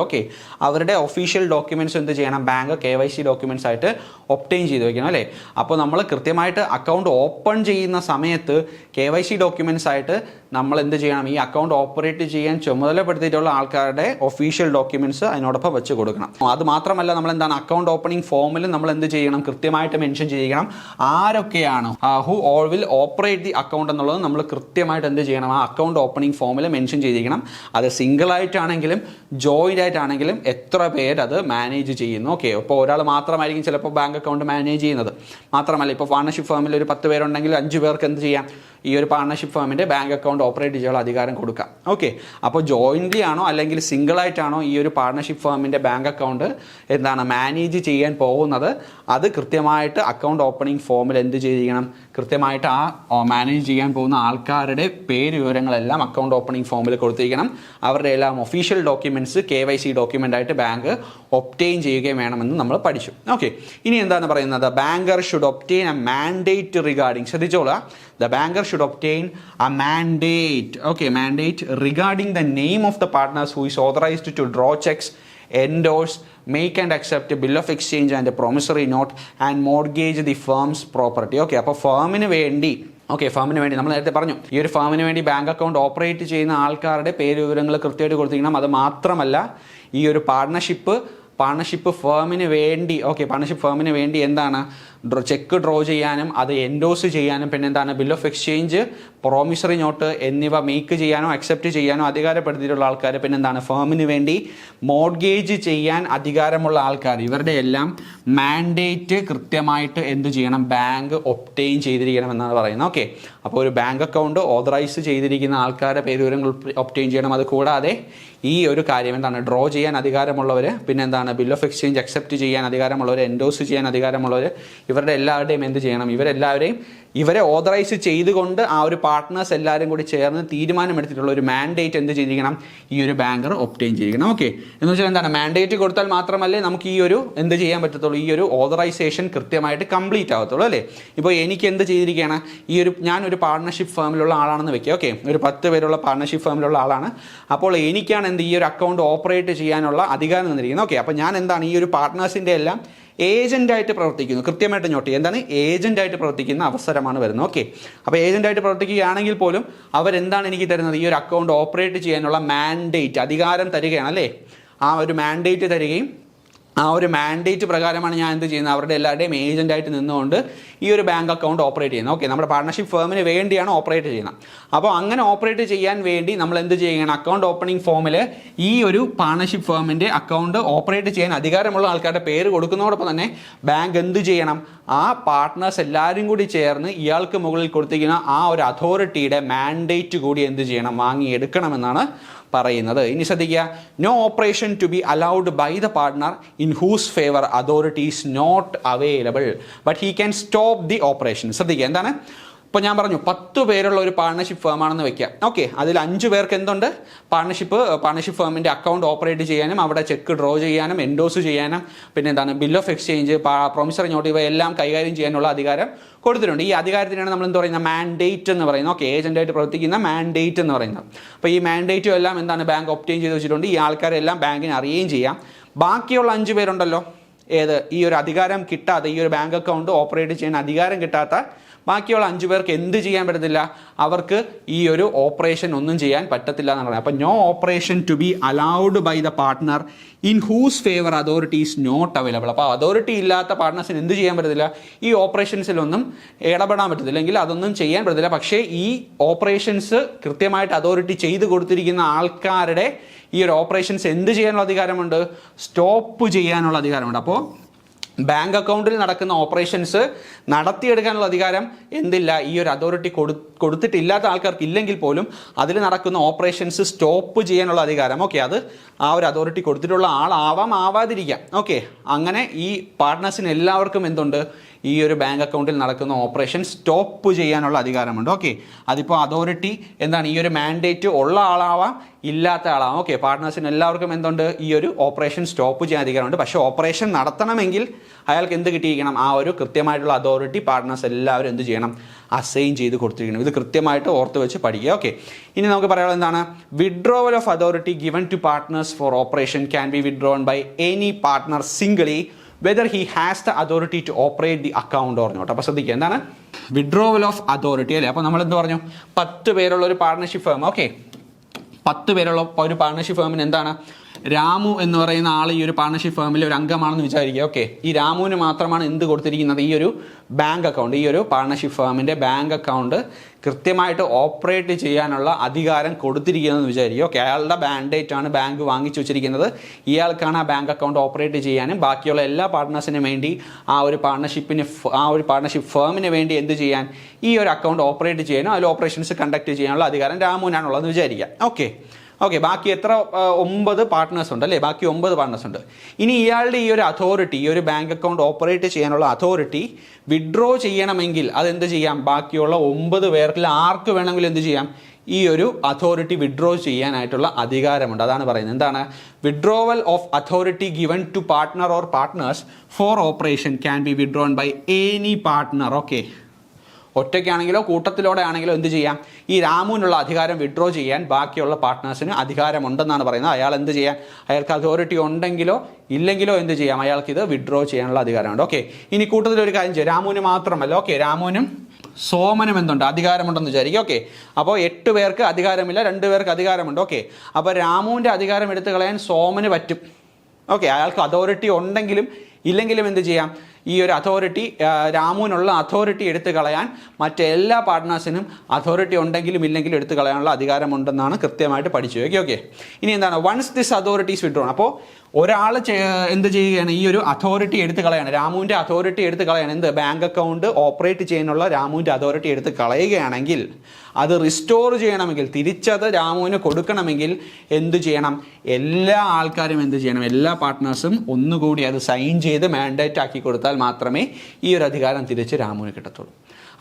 ഓക്കെ, അവരുടെ ഒഫീഷ്യൽ ഡോക്യുമെൻറ്റ്സ് എന്ത് ചെയ്യണം? ബാങ്ക് KYC ഡോക്യുമെൻറ്റ്സ് ആയിട്ട് ഒബ്റ്റെയിൻ ചെയ്ത് വെക്കണം. അല്ലേ? അപ്പോൾ നമ്മൾ കൃത്യമായിട്ട് അക്കൗണ്ട് ഓപ്പൺ ചെയ്യുന്ന സമയത്ത് KYC ഡോക്യുമെൻറ്റ്സ് ആയിട്ട് നമ്മൾ എന്ത് ചെയ്യണം? ഈ അക്കൗണ്ട് ഓപ്പറേറ്റ് ചെയ്യാൻ ചുമതലപ്പെടുത്തിയിട്ടുള്ള ആൾക്കാരുടെ ഒഫീഷ്യൽ ഡോക്യുമെൻറ്റ്സ് അതിനോടൊപ്പം വെച്ച് കൊടുക്കണം. അത് മാത്രമല്ല, നമ്മൾ എന്താണ് അക്കൗണ്ട് ഓപ്പണിംഗ് ഫോമിൽ നമ്മൾ എന്ത് ചെയ്യണം? കൃത്യമായിട്ട് മെൻഷൻ ചെയ്യണം ആരൊക്കെയാണോ who all will operate the account എന്നുള്ളത് നമ്മൾ കൃത്യമായിട്ട് എന്ത് ചെയ്യണം? ആ അക്കൗണ്ട് ഓപ്പണിംഗ് ഫോമിൽ മെൻഷൻ ചെയ്തിരിക്കണം. അത് സിംഗിൾ ആയിട്ടാണെങ്കിലും ജോയിൻ്റ് ആയിട്ടാണെങ്കിലും എത്ര പേര് അത് മാനേജ് ചെയ്യുന്നു. ഓക്കെ, ഇപ്പോൾ ഒരാൾ മാത്രമായിരിക്കും ചിലപ്പോൾ ബാങ്ക് അക്കൗണ്ട് മാനേജ് ചെയ്യുന്നത്. മാത്രമല്ല, ഇപ്പോൾ പാർട്ണർഷിപ്പ് ഫേമിൽ ഒരു 10 പേരുണ്ടെങ്കിൽ 5 പേർക്ക് എന്ത് ചെയ്യാം? ഈ ഒരു പാർട്ണർഷിപ്പ് ഫേമിൻ്റെ ബാങ്ക് അക്കൗണ്ട് ഓപ്പറേറ്റ് ചെയ്യാനുള്ള അധികാരം കൊടുക്കാം. ഓക്കെ, അപ്പോൾ ജോയിൻ്റ്ലി ആണോ അല്ലെങ്കിൽ സിംഗിൾ ആയിട്ടാണോ ഈ ഒരു പാർട്ണർഷിപ്പ് ഫേമിൻ്റെ ബാങ്ക് അക്കൗണ്ട് എന്താണ് മാനേജ് ചെയ്യാൻ പോകുന്നത്, അത് കൃത്യമായിട്ട് അക്കൗണ്ട് ഓപ്പണിംഗ് ഫോമിൽ എന്ത് ചെയ്തിരിക്കണം? കൃത്യമായിട്ട് ആ മാനേജ് ചെയ്യാൻ പോകുന്ന ആൾക്കാരുടെ പേര് വിവരങ്ങളെല്ലാം അക്കൗണ്ട് ഓപ്പണിംഗ് ഫോമിൽ കൊടുത്തിരിക്കണം. അവരുടെ എല്ലാം ഒഫീഷ്യൽ ഡോക്യുമെൻറ്റ്സ് KYC ഡോക്യുമെൻ്റ് ആയിട്ട് ബാങ്ക് ഒബ്റ്റെയിൻ ചെയ്യുകയും വേണമെന്ന് നമ്മൾ പഠിച്ചു. ഓക്കെ, ഇനി എന്താണ് പറയുന്നത്? Banker should obtain A mandate regarding, ശ്രദ്ധിച്ചോളാം. The banker should obtain a mandate, okay, mandate regarding the name of the partners who is authorized to draw checks, endorse, make and accept a bill of exchange and a promissory note and mortgage the firm's property. Okay, അപ്പോൾ ഫേമിന് വേണ്ടി നമ്മൾ നേരത്തെ പറഞ്ഞു ഈ ഒരു ഫേമിന് വേണ്ടി ബാങ്ക് അക്കൗണ്ട് ഓപ്പറേറ്റ് ചെയ്യുന്ന ആൾക്കാരുടെ പേര് വിവരങ്ങൾ കൃത്യമായിട്ട് കൊടുത്തിരിക്കണം. അത് മാത്രമല്ല, ഈ ഒരു പാർട്ണർഷിപ്പ് ഫേമിന് വേണ്ടി എന്താണ് ചെക്ക് ഡ്രോ ചെയ്യാനും അത് എൻഡോസ് ചെയ്യാനും പിന്നെ എന്താണ് bill of exchange, promissory note എന്നിവ മേക്ക് ചെയ്യാനോ അക്സെപ്റ്റ് ചെയ്യാനോ അധികാരപ്പെടുത്തിയിട്ടുള്ള ആൾക്കാർ, പിന്നെ എന്താണ് ഫേമിന് വേണ്ടി മോർഗേജ് ചെയ്യാൻ അധികാരമുള്ള ആൾക്കാർ, ഇവരുടെ എല്ലാം മാൻഡേറ്റ് കൃത്യമായിട്ട് എന്ത് ചെയ്യണം? ബാങ്ക് ഒബ്റ്റെയിൻ ചെയ്തിരിക്കണം എന്നാണ് പറയുന്നത്. ഓക്കെ, അപ്പോൾ ഒരു ബാങ്ക് അക്കൗണ്ട് ഓതറൈസ് ചെയ്തിരിക്കുന്ന ആൾക്കാരുടെ പേരുവിവരങ്ങൾ ഒബ്റ്റെയിൻ ചെയ്യണം. അത് കൂടാതെ ഈ ഒരു കാര്യം എന്താണ്? ഡ്രോ ചെയ്യാൻ അധികാരമുള്ളവർ, പിന്നെ എന്താണ് ബിൽ ഓഫ് എക്സ്ചേഞ്ച് അക്സെപ്റ്റ് ചെയ്യാൻ അധികാരമുള്ളവർ, എൻഡോസ് ചെയ്യാൻ അധികാരമുള്ളവർ, ഇവരുടെ എല്ലാവരുടെയും എന്ത് ചെയ്യണം? ഇവരെ ഓതറൈസ് ചെയ്തുകൊണ്ട് ആ ഒരു പാർട്ട്നേഴ്സ് എല്ലാവരും കൂടി ചേർന്ന് തീരുമാനമെടുത്തിട്ടുള്ള ഒരു മാൻഡേറ്റ് എന്ത് ചെയ്തിരിക്കണം? ഈ ഒരു ബാങ്കർ ഒബ്റ്റെയിൻ ചെയ്തിരിക്കണം. ഓക്കെ, എന്ന് വെച്ചാൽ എന്താണ്? മാൻഡേറ്റ് കൊടുത്താൽ മാത്രമല്ലേ നമുക്ക് ഈ ഒരു എന്ത് ചെയ്യാൻ പറ്റത്തുള്ളൂ? ഈ ഒരു ഓതറൈസേഷൻ കൃത്യമായിട്ട് കംപ്ലീറ്റ് ആവത്തുള്ളൂ. അല്ലേ? ഇപ്പോൾ എനിക്ക് എന്ത് ചെയ്തിരിക്കുകയാണ്? ഞാനൊരു പാർട്ണർഷിപ്പ് ഫേമിലുള്ള ആളാണെന്ന് വെക്കുക. ഓക്കെ, ഒരു 10 പേരുള്ള പാർട്ണർഷിപ്പ് ഫേമിലുള്ള ആളാണ്. അപ്പോൾ എനിക്കാണ് ഈ ഒരു അക്കൗണ്ട് ഓപ്പറേറ്റ് ചെയ്യാനുള്ള അധികാരം തന്നിരിക്കുന്നത്. ഓക്കെ, അപ്പോൾ ഞാൻ എന്താണ്? ഈ ഒരു പാർട്ട്നേഴ്സിൻ്റെ എല്ലാം ഏജൻ്റായിട്ട് പ്രവർത്തിക്കുന്നു. കൃത്യമായിട്ട് നോട്ട് ചെയ്യുക. എന്താണ്? ഏജൻ്റായിട്ട് പ്രവർത്തിക്കുന്ന അവസരമാണ് വരുന്നത്. ഓക്കെ, അപ്പോൾ ഏജൻ്റായിട്ട് പ്രവർത്തിക്കുകയാണെങ്കിൽ പോലും അവരെന്താണ് എനിക്ക് തരുന്നത്? ഈ ഒരു അക്കൗണ്ട് ഓപ്പറേറ്റ് ചെയ്യാനുള്ള മാൻഡേറ്റ്, അധികാരം തരികയാണ്. അല്ലേ? ആ ഒരു മാൻഡേറ്റ് തരികയും ആ ഒരു മാൻഡേറ്റ് പ്രകാരമാണ് ഞാൻ എന്ത് ചെയ്യുന്നത്? അവരുടെ എല്ലാവരുടെയും ഏജൻ്റായിട്ട് നിന്നുകൊണ്ട് ഈ ഒരു ബാങ്ക് അക്കൗണ്ട് ഓപ്പറേറ്റ് ചെയ്യുന്നത്. ഓക്കെ, നമ്മുടെ പാർട്ണർഷിപ്പ് ഫേമിന് വേണ്ടിയാണ് ഓപ്പറേറ്റ് ചെയ്യുന്നത്. അപ്പോൾ അങ്ങനെ ഓപ്പറേറ്റ് ചെയ്യാൻ വേണ്ടി നമ്മൾ എന്ത് ചെയ്യണം? അക്കൗണ്ട് ഓപ്പണിംഗ് ഫോമിൽ ഈ ഒരു പാർട്ണർഷിപ്പ് ഫേമിൻ്റെ അക്കൗണ്ട് ഓപ്പറേറ്റ് ചെയ്യാൻ അധികാരമുള്ള ആൾക്കാരുടെ പേര് കൊടുക്കുന്നതോടൊപ്പം തന്നെ ബാങ്ക് എന്ത് ചെയ്യണം? ആ പാർട്ട്നേഴ്സ് എല്ലാവരും കൂടി ചേർന്ന് ഇയാൾക്ക് മുകളിൽ കൊടുത്തിരിക്കുന്ന ആ ഒരു അതോറിറ്റിയുടെ മാൻഡേറ്റ് കൂടി എന്ത് ചെയ്യണം? വാങ്ങിയെടുക്കണമെന്നാണ് പറയുന്നത്. ഇനി ശ്രദ്ധിക്കുക. No operation to be allowed by the partner in whose favour authority is not available but he can stop the operation. ശ്രദ്ധിക്കുക. എന്താണ്? ഇപ്പോൾ ഞാൻ പറഞ്ഞു 10 പേരുള്ള ഒരു പാർട്ണർഷിപ്പ് ഫേം ആണെന്ന് വെക്കാം. ഓക്കെ, അതിൽ 5 പേർക്ക് എന്തുണ്ട്, പാർട്ണർഷിപ്പ് ഫേമിൻ്റെ അക്കൗണ്ട് ഓപ്പറേറ്റ് ചെയ്യാനും അവിടെ ചെക്ക് ഡ്രോ ചെയ്യാനും എൻഡോസ് ചെയ്യാനും പിന്നെ എന്താണ് bill of exchange, promissory note ഇവയെല്ലാം കൈകാര്യം ചെയ്യാനുള്ള അധികാരം കൊടുത്തിട്ടുണ്ട്. ഈ അധികാരത്തിനാണ് നമ്മൾ എന്ത് പറയുന്നത്, മാൻഡേറ്റ് എന്ന് പറയുന്നത്. ഓക്കെ, ഏജന്റായിട്ട് പ്രവർത്തിക്കുന്ന മാൻഡേറ്റ് എന്ന് പറയുന്നത്. അപ്പോൾ ഈ മാൻഡേറ്റും എല്ലാം എന്താണ് ബാങ്ക് ഒബ്റ്റെയിൻ ചെയ്ത് വെച്ചിട്ടുണ്ട്. ഈ ആൾക്കാരെല്ലാം ബാങ്കിന് അറിയുകയും ചെയ്യാം. ബാക്കിയുള്ള 5 പേരുണ്ടല്ലോ, ഈ ഒരു അധികാരം കിട്ടാത്ത, ഈ ഒരു ബാങ്ക് അക്കൗണ്ട് ഓപ്പറേറ്റ് ചെയ്യാൻ അധികാരം കിട്ടാത്ത ബാക്കിയുള്ള 5 പേർക്ക് എന്ത് ചെയ്യാൻ പറ്റത്തില്ല, അവർക്ക് ഈ ഒരു ഓപ്പറേഷൻ ഒന്നും ചെയ്യാൻ പറ്റത്തില്ല എന്നാണ് പറയുന്നത്. അപ്പോൾ no operation to be allowed by the partner in whose favour authority is not available. അപ്പോൾ അതോറിറ്റി ഇല്ലാത്ത പാർട്ട്നേഴ്സിന് എന്ത് ചെയ്യാൻ പറ്റത്തില്ല, ഈ ഓപ്പറേഷൻസിലൊന്നും ഇടപെടാൻ പറ്റത്തില്ല, അല്ലെങ്കിൽ അതൊന്നും ചെയ്യാൻ പറ്റത്തില്ല. പക്ഷേ ഈ ഓപ്പറേഷൻസ് കൃത്യമായിട്ട് അതോറിറ്റി ചെയ്ത് കൊടുത്തിരിക്കുന്ന ആൾക്കാരുടെ ഈ ഒരു ഓപ്പറേഷൻസ് എന്ത് ചെയ്യാനുള്ള അധികാരമുണ്ട്, സ്റ്റോപ്പ് ചെയ്യാനുള്ള അധികാരമുണ്ട്. അപ്പോൾ ബാങ്ക് അക്കൗണ്ടിൽ നടക്കുന്ന ഓപ്പറേഷൻസ് നടത്തിയെടുക്കാനുള്ള അധികാരം എന്തില്ല, ഈ ഒരു അതോറിറ്റി കൊടുത്തിട്ടില്ലാത്ത ആൾക്കാർക്ക് ഇല്ലെങ്കിൽ പോലും അതിൽ നടക്കുന്ന ഓപ്പറേഷൻസ് സ്റ്റോപ്പ് ചെയ്യാനുള്ള അധികാരം ഓക്കെ അത് ആ ഒരു അതോറിറ്റി കൊടുത്തിട്ടുള്ള ആളാവാം, ആവാതിരിക്കാം. ഓക്കെ, അങ്ങനെ ഈ പാർട്ട്നേഴ്സിന് എല്ലാവർക്കും എന്തുണ്ട്, ഈ ഒരു ബാങ്ക് അക്കൗണ്ടിൽ നടക്കുന്ന ഓപ്പറേഷൻ സ്റ്റോപ്പ് ചെയ്യാനുള്ള അധികാരമുണ്ട്. ഓക്കെ, അതിപ്പോൾ അതോറിറ്റി എന്താണ്, ഈ ഒരു മാൻഡേറ്റ് ഉള്ള ആളാവാം ഇല്ലാത്ത ആളാവാം. ഓക്കെ, പാർട്ട്നേഴ്സിന് എല്ലാവർക്കും എന്തുണ്ട്, ഈ ഒരു ഓപ്പറേഷൻ സ്റ്റോപ്പ് ചെയ്യാൻ അധികാരമുണ്ട്. പക്ഷേ ഓപ്പറേഷൻ നടത്തണമെങ്കിൽ അയാൾക്ക് എന്ത് കിട്ടിയിരിക്കണം, ആ ഒരു കൃത്യമായിട്ടുള്ള അതോറിറ്റി പാർട്ട്നേഴ്സ് എല്ലാവരും എന്ത് ചെയ്യണം, അസൈൻ ചെയ്ത് കൊടുത്തിരിക്കണം. ഇത് കൃത്യമായിട്ട് ഓർത്ത് വെച്ച് പഠിക്കുക. ഓക്കെ, ഇനി നമുക്ക് പറയാനുള്ളത് എന്താണ്, withdrawal of authority given to partners for operation can be withdrawn by any partner singly whether he has the authority to operate the account or not. അപ്പോൾ ശ്രദ്ധിക്കുക, എന്താണ് വിഡ്രോവൽ ഓഫ് അതോറിറ്റി അല്ലേ. അപ്പോൾ നമ്മൾ എന്ത് പറഞ്ഞു, 10 പേരുള്ള ഒരു പാർട്ണർഷിപ്പ് ഫേം. ഓക്കെ, 10 പേരുള്ള ഒരു പാർട്ണർഷിപ്പ് ഫേമിന് എന്താണ്, രാമു എന്ന് പറയുന്ന ആൾ ഈ ഒരു പാർട്ണർഷിപ്പ് ഫേമിലെ ഒരു അംഗമാണെന്ന് വിചാരിക്കുക. ഓക്കെ, ഈ രാമുവിന് മാത്രമാണ് എന്ത് കൊടുത്തിരിക്കുന്നത്, ഈ ഒരു ബാങ്ക് അക്കൗണ്ട്, ഈ ഒരു പാർട്ണർഷിപ്പ് ഫേമിൻ്റെ ബാങ്ക് അക്കൗണ്ട് കൃത്യമായിട്ട് ഓപ്പറേറ്റ് ചെയ്യാനുള്ള അധികാരം കൊടുത്തിരിക്കുന്നതെന്ന് വിചാരിക്കുക. ഓക്കെ, അയാളുടെ മാൻഡേറ്റ് ആണ് ബാങ്ക് വാങ്ങിച്ചു വെച്ചിരിക്കുന്നത്. ഇയാൾക്കാണ് ആ ബാങ്ക് അക്കൗണ്ട് ഓപ്പറേറ്റ് ചെയ്യാനും ബാക്കിയുള്ള എല്ലാ പാർട്ട്നേഴ്സിനും വേണ്ടി ആ ഒരു പാർട്ണർഷിപ്പ് ഫേമിന് വേണ്ടി എന്ത് ചെയ്യാൻ, ഈ ഒരു അക്കൗണ്ട് ഓപ്പറേറ്റ് ചെയ്യാനും അതിൽ ഓപ്പറേഷൻസ് കണ്ടക്ട് ചെയ്യാനുള്ള അധികാരം രാമുവിനാണുള്ളതെന്ന് വിചാരിക്കുക. ഓക്കെ, ബാക്കി എത്ര 9 പാർട്ട്നേഴ്സ് ഉണ്ട് അല്ലേ, ബാക്കി 9 പാർട്ട്നേഴ്സ് ഉണ്ട്. ഇനി ഇയാളുടെ ഈ ഒരു അതോറിറ്റി, ഈ ഒരു ബാങ്ക് അക്കൗണ്ട് ഓപ്പറേറ്റ് ചെയ്യാനുള്ള അതോറിറ്റി വിഡ്രോ ചെയ്യണമെങ്കിൽ അതെന്ത് ചെയ്യാം, ബാക്കിയുള്ള 9 പേർക്കിൽ ആർക്ക് വേണമെങ്കിലും എന്ത് ചെയ്യാം, ഈ ഒരു അതോറിറ്റി വിഡ്രോ ചെയ്യാനായിട്ടുള്ള അധികാരമുണ്ട്. അതാണ് പറയുന്നത്, എന്താണ്, withdrawal of authority given to partner or partners for operation can be withdrawn by any partner. Okay, ഒറ്റയ്ക്കാണെങ്കിലോ കൂട്ടത്തിലൂടെ ആണെങ്കിലോ എന്ത് ചെയ്യാം, ഈ രാമുവിനുള്ള അധികാരം വിഡ്രോ ചെയ്യാൻ ബാക്കിയുള്ള പാർട്ട്നേഴ്സിന് അധികാരമുണ്ടെന്നാണ് പറയുന്നത്. അയാൾ എന്ത് ചെയ്യാൻ, അയാൾക്ക് അതോറിറ്റി ഉണ്ടെങ്കിലോ ഇല്ലെങ്കിലോ എന്ത് ചെയ്യാം, അയാൾക്ക് ഇത് വിഡ്രോ ചെയ്യാനുള്ള അധികാരമുണ്ട്. ഓക്കെ, ഇനി കൂട്ടത്തിലൊരു കാര്യം ചെയ്യാം, രാമുവിന് മാത്രമല്ല, ഓക്കെ, രാമുവിനും സോമനും എന്തുണ്ട്, അധികാരമുണ്ടെന്ന് വിചാരിക്കും. ഓക്കെ, അപ്പോൾ 8 പേർക്ക് അധികാരമില്ല, 2 പേർക്ക് അധികാരമുണ്ട്. ഓക്കെ, അപ്പോൾ രാമുവിൻ്റെ അധികാരം എടുത്തു കളയാൻ സോമന് പറ്റും. ഓക്കെ, അയാൾക്ക് അതോറിറ്റി ഉണ്ടെങ്കിലും ഇല്ലെങ്കിലും എന്ത് ചെയ്യാം, ഈ ഒരു അതോറിറ്റി രാമുവിനുള്ള അതോറിറ്റി എടുത്തു കളയാൻ മറ്റെല്ലാ പാർട്ട്നേഴ്സിനും അതോറിറ്റി ഉണ്ടെങ്കിലും ഇല്ലെങ്കിലും എടുത്തു കളയാനുള്ള അധികാരമുണ്ടെന്നാണ് കൃത്യമായിട്ട് പഠിച്ചു വയ്ക്കുക. ഓക്കെ, ഇനി എന്താണ്, വൺസ് ദിസ് അതോറിറ്റീസ് വിഡ്രോൺ, അപ്പോൾ ഒരാൾ എന്ത് ചെയ്യുകയാണ്, ഈ ഒരു അതോറിറ്റി എടുത്ത് കളയാണ്, രാമുവിൻ്റെ അതോറിറ്റി എടുത്ത് കളയാണ്, എന്ത്, ബാങ്ക് അക്കൗണ്ട് ഓപ്പറേറ്റ് ചെയ്യാനുള്ള രാമുവിൻ്റെ അതോറിറ്റി എടുത്ത് കളയുകയാണെങ്കിൽ അത് റിസ്റ്റോർ ചെയ്യണമെങ്കിൽ, തിരിച്ചത് രാമുവിന് കൊടുക്കണമെങ്കിൽ എന്ത് ചെയ്യണം, എല്ലാ ആൾക്കാരും എന്ത് ചെയ്യണം, എല്ലാ പാർട്ട്നേഴ്സും ഒന്നുകൂടി അത് സൈൻ ചെയ്ത് മാൻഡേറ്റ് ആക്കി കൊടുത്താൽ മാത്രമേ ഈ ഒരു അധികാരം തിരിച്ച് രാമുവിന് കിട്ടത്തുള്ളൂ.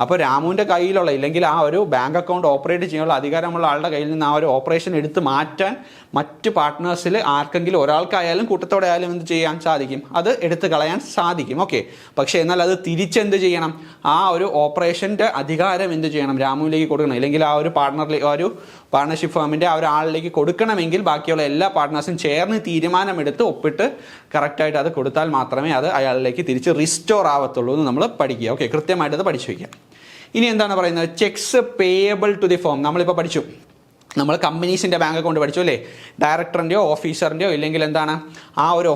അപ്പോൾ രാമുവിൻ്റെ കയ്യിലുള്ള, ഇല്ലെങ്കിൽ ആ ഒരു ബാങ്ക് അക്കൗണ്ട് ഓപ്പറേറ്റ് ചെയ്യാനുള്ള അധികാരമുള്ള ആളുടെ കയ്യിൽ നിന്ന് ആ ഒരു ഓപ്പറേഷൻ എടുത്ത് മാറ്റാൻ മറ്റ് പാർട്ട്നേഴ്സിൽ ആർക്കെങ്കിലും ഒരാൾക്കായാലും കൂട്ടത്തോടെ ആയാലും എന്ത് ചെയ്യാൻ സാധിക്കും, അത് എടുത്ത് കളയാൻ സാധിക്കും. ഓക്കെ, പക്ഷേ എന്നാൽ അത് തിരിച്ചെന്ത് ചെയ്യണം, ആ ഒരു ഓപ്പറേഷൻ്റെ അധികാരം എന്ത് ചെയ്യണം, രാമുവിലേക്ക് കൊടുക്കണം. ഇല്ലെങ്കിൽ ആ ഒരു പാർട്ണർഷിപ്പ് ഫേമിൻ്റെ ആ ഒരാളിലേക്ക് കൊടുക്കണമെങ്കിൽ ബാക്കിയുള്ള എല്ലാ പാർട്ട്നേഴ്സും ചേർന്ന് തീരുമാനമെടുത്ത് ഒപ്പിട്ട് കറക്റ്റായിട്ട് അത് കൊടുത്താൽ മാത്രമേ അത് അയാളിലേക്ക് തിരിച്ച് റിസ്റ്റോർ ആവത്തുള്ളൂ എന്ന് നമ്മൾ പഠിക്കുക. ഓക്കെ, കൃത്യമായിട്ട് അത് പഠിച്ചു വയ്ക്കുക. ഇനി എന്താണ് പറയുന്നത്, cheques payable to the firm. നമ്മളിപ്പോൾ പഠിച്ചു, നമ്മൾ കമ്പനീസിൻ്റെ ബാങ്ക് അക്കൗണ്ട് പഠിച്ചു അല്ലേ, ഡയറക്ടറിൻ്റെയോ ഓഫീസറിൻ്റെയോ ഇല്ലെങ്കിൽ എന്താണ് ആ ഒരു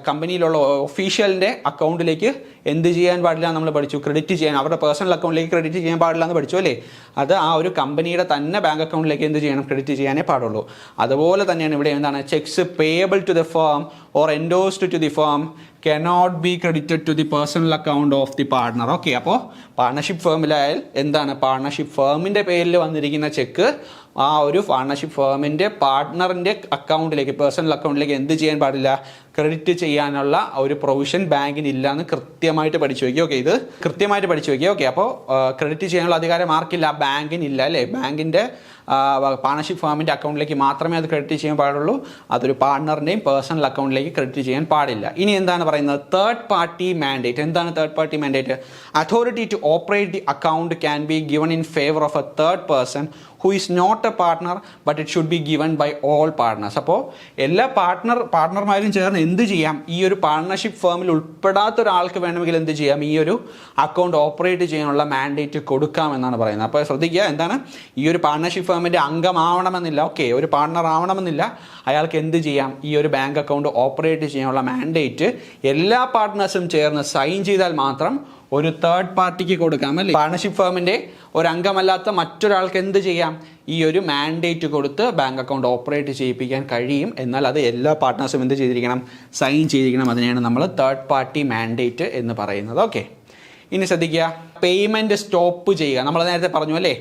കമ്പനിയിലുള്ള ഒഫീഷ്യലിൻ്റെ അക്കൗണ്ടിലേക്ക് എന്ത് ചെയ്യാൻ പാടില്ല നമ്മൾ പഠിച്ചു, ക്രെഡിറ്റ് ചെയ്യാൻ, അവരുടെ പേഴ്സണൽ അക്കൗണ്ടിലേക്ക് ക്രെഡിറ്റ് ചെയ്യാൻ പാടില്ല എന്ന് പഠിച്ചു അല്ലേ. അത് ആ ഒരു കമ്പനിയുടെ തന്നെ ബാങ്ക് അക്കൗണ്ടിലേക്ക് എന്ത് ചെയ്യണം, ക്രെഡിറ്റ് ചെയ്യാനേ പാടുള്ളൂ. അതുപോലെ തന്നെയാണ് ഇവിടെ എന്താണ്, cheques payable to the firm or endorsed to the firm cannot be credited to the personal account of the partner. Okay, അപ്പോൾ പാർട്ണർഷിപ്പ് ഫേമിലായാൽ എന്താണ്, പാർട്ണർഷിപ്പ് ഫേമിൻ്റെ പേരിൽ വന്നിരിക്കുന്ന ചെക്ക് ആ ഒരു പാർട്ണർഷിപ്പ് ഫേമിൻ്റെ പാർട്ട്ണറിൻ്റെ അക്കൗണ്ടിലേക്ക്, പേഴ്സണൽ അക്കൗണ്ടിലേക്ക് എന്ത് ചെയ്യാൻ പാടില്ല, ക്രെഡിറ്റ് ചെയ്യാനുള്ള ഒരു പ്രൊവിഷൻ ബാങ്കിന് ഇല്ല എന്ന് കൃത്യമായിട്ട് പഠിച്ചു വയ്ക്കുക. ഓക്കെ, ഇത് കൃത്യമായിട്ട് പഠിച്ചു വയ്ക്കുക. ഓക്കെ, അപ്പോൾ ക്രെഡിറ്റ് ചെയ്യാനുള്ള അധികാരം ആർക്കില്ല, ബാങ്കിന് ഇല്ല അല്ലേ. ബാങ്കിൻ്റെ പാർട്ണർഷിപ്പ് ഫേമിൻ്റെ അക്കൗണ്ടിലേക്ക് മാത്രമേ അത് ക്രെഡിറ്റ് ചെയ്യാൻ പാടുള്ളൂ. അതൊരു പാർട്ണറിൻ്റെയും പേഴ്സണൽ അക്കൗണ്ടിലേക്ക് ക്രെഡിറ്റ് ചെയ്യാൻ പാടില്ല. ഇനി എന്താണ് പറയുന്നത്, തേർഡ് പാർട്ടി മാൻഡേറ്റ്. എന്താണ് third party mandate? Authority to operate the account can be given in favour of a third person who is not a partner but it should be given by all partners. അപ്പോൾ എല്ലാ പാർട്ണർമാരും ചേർന്ന് എന്ത് ചെയ്യാം, ഈ ഒരു പാർട്ണർഷിപ്പ് ഫേമിൽ ഉൾപ്പെടാത്ത ഒരാൾക്ക് വേണമെങ്കിൽ എന്ത് ചെയ്യാം, ഈ ഒരു അക്കൗണ്ട് ഓപ്പറേറ്റ് ചെയ്യാനുള്ള മാൻഡേറ്റ് കൊടുക്കാം എന്നാണ് പറയുന്നത്. അപ്പോൾ ശ്രദ്ധിക്കുക, എന്താണ്, ഈ ഒരു പാർട്ണർഷിപ്പ് ഫേമിൻ്റെ അംഗമാവണമെന്നില്ല, ഓക്കെ, ഒരു പാർട്ണർ ആവണമെന്നില്ല, അയാൾക്ക് എന്ത് ചെയ്യാം, ഈ ഒരു ബാങ്ക് അക്കൗണ്ട് ഓപ്പറേറ്റ് ചെയ്യാനുള്ള മാൻഡേറ്റ് എല്ലാ പാർട്ട്നേഴ്സും ചേർന്ന് സൈൻ ചെയ്താൽ മാത്രം ഒരു തേർഡ് പാർട്ടിക്ക് കൊടുക്കാം അല്ലേ. പാർട്ണർഷിപ്പ് ഫേമിൻ്റെ ഒരു അംഗമല്ലാത്ത മറ്റൊരാൾക്ക് എന്ത് ചെയ്യാം, ഈ ഒരു മാൻഡേറ്റ് കൊടുത്ത് ബാങ്ക് അക്കൗണ്ട് ഓപ്പറേറ്റ് ചെയ്യിപ്പിക്കാൻ കഴിയും. എന്നാൽ അത് എല്ലാ പാർട്ട്നേഴ്സും എന്ത് ചെയ്തിരിക്കണം, സൈൻ ചെയ്തിരിക്കണം. അതിനെയാണ് നമ്മൾ തേർഡ് പാർട്ടി മാൻഡേറ്റ് എന്ന് പറയുന്നത്. ഓക്കെ, ഇനി ശ്രദ്ധിക്കുക, പേയ്മെൻറ്റ് സ്റ്റോപ്പ് ചെയ്യുക. നമ്മൾ നേരത്തെ പറഞ്ഞു അല്ലേ,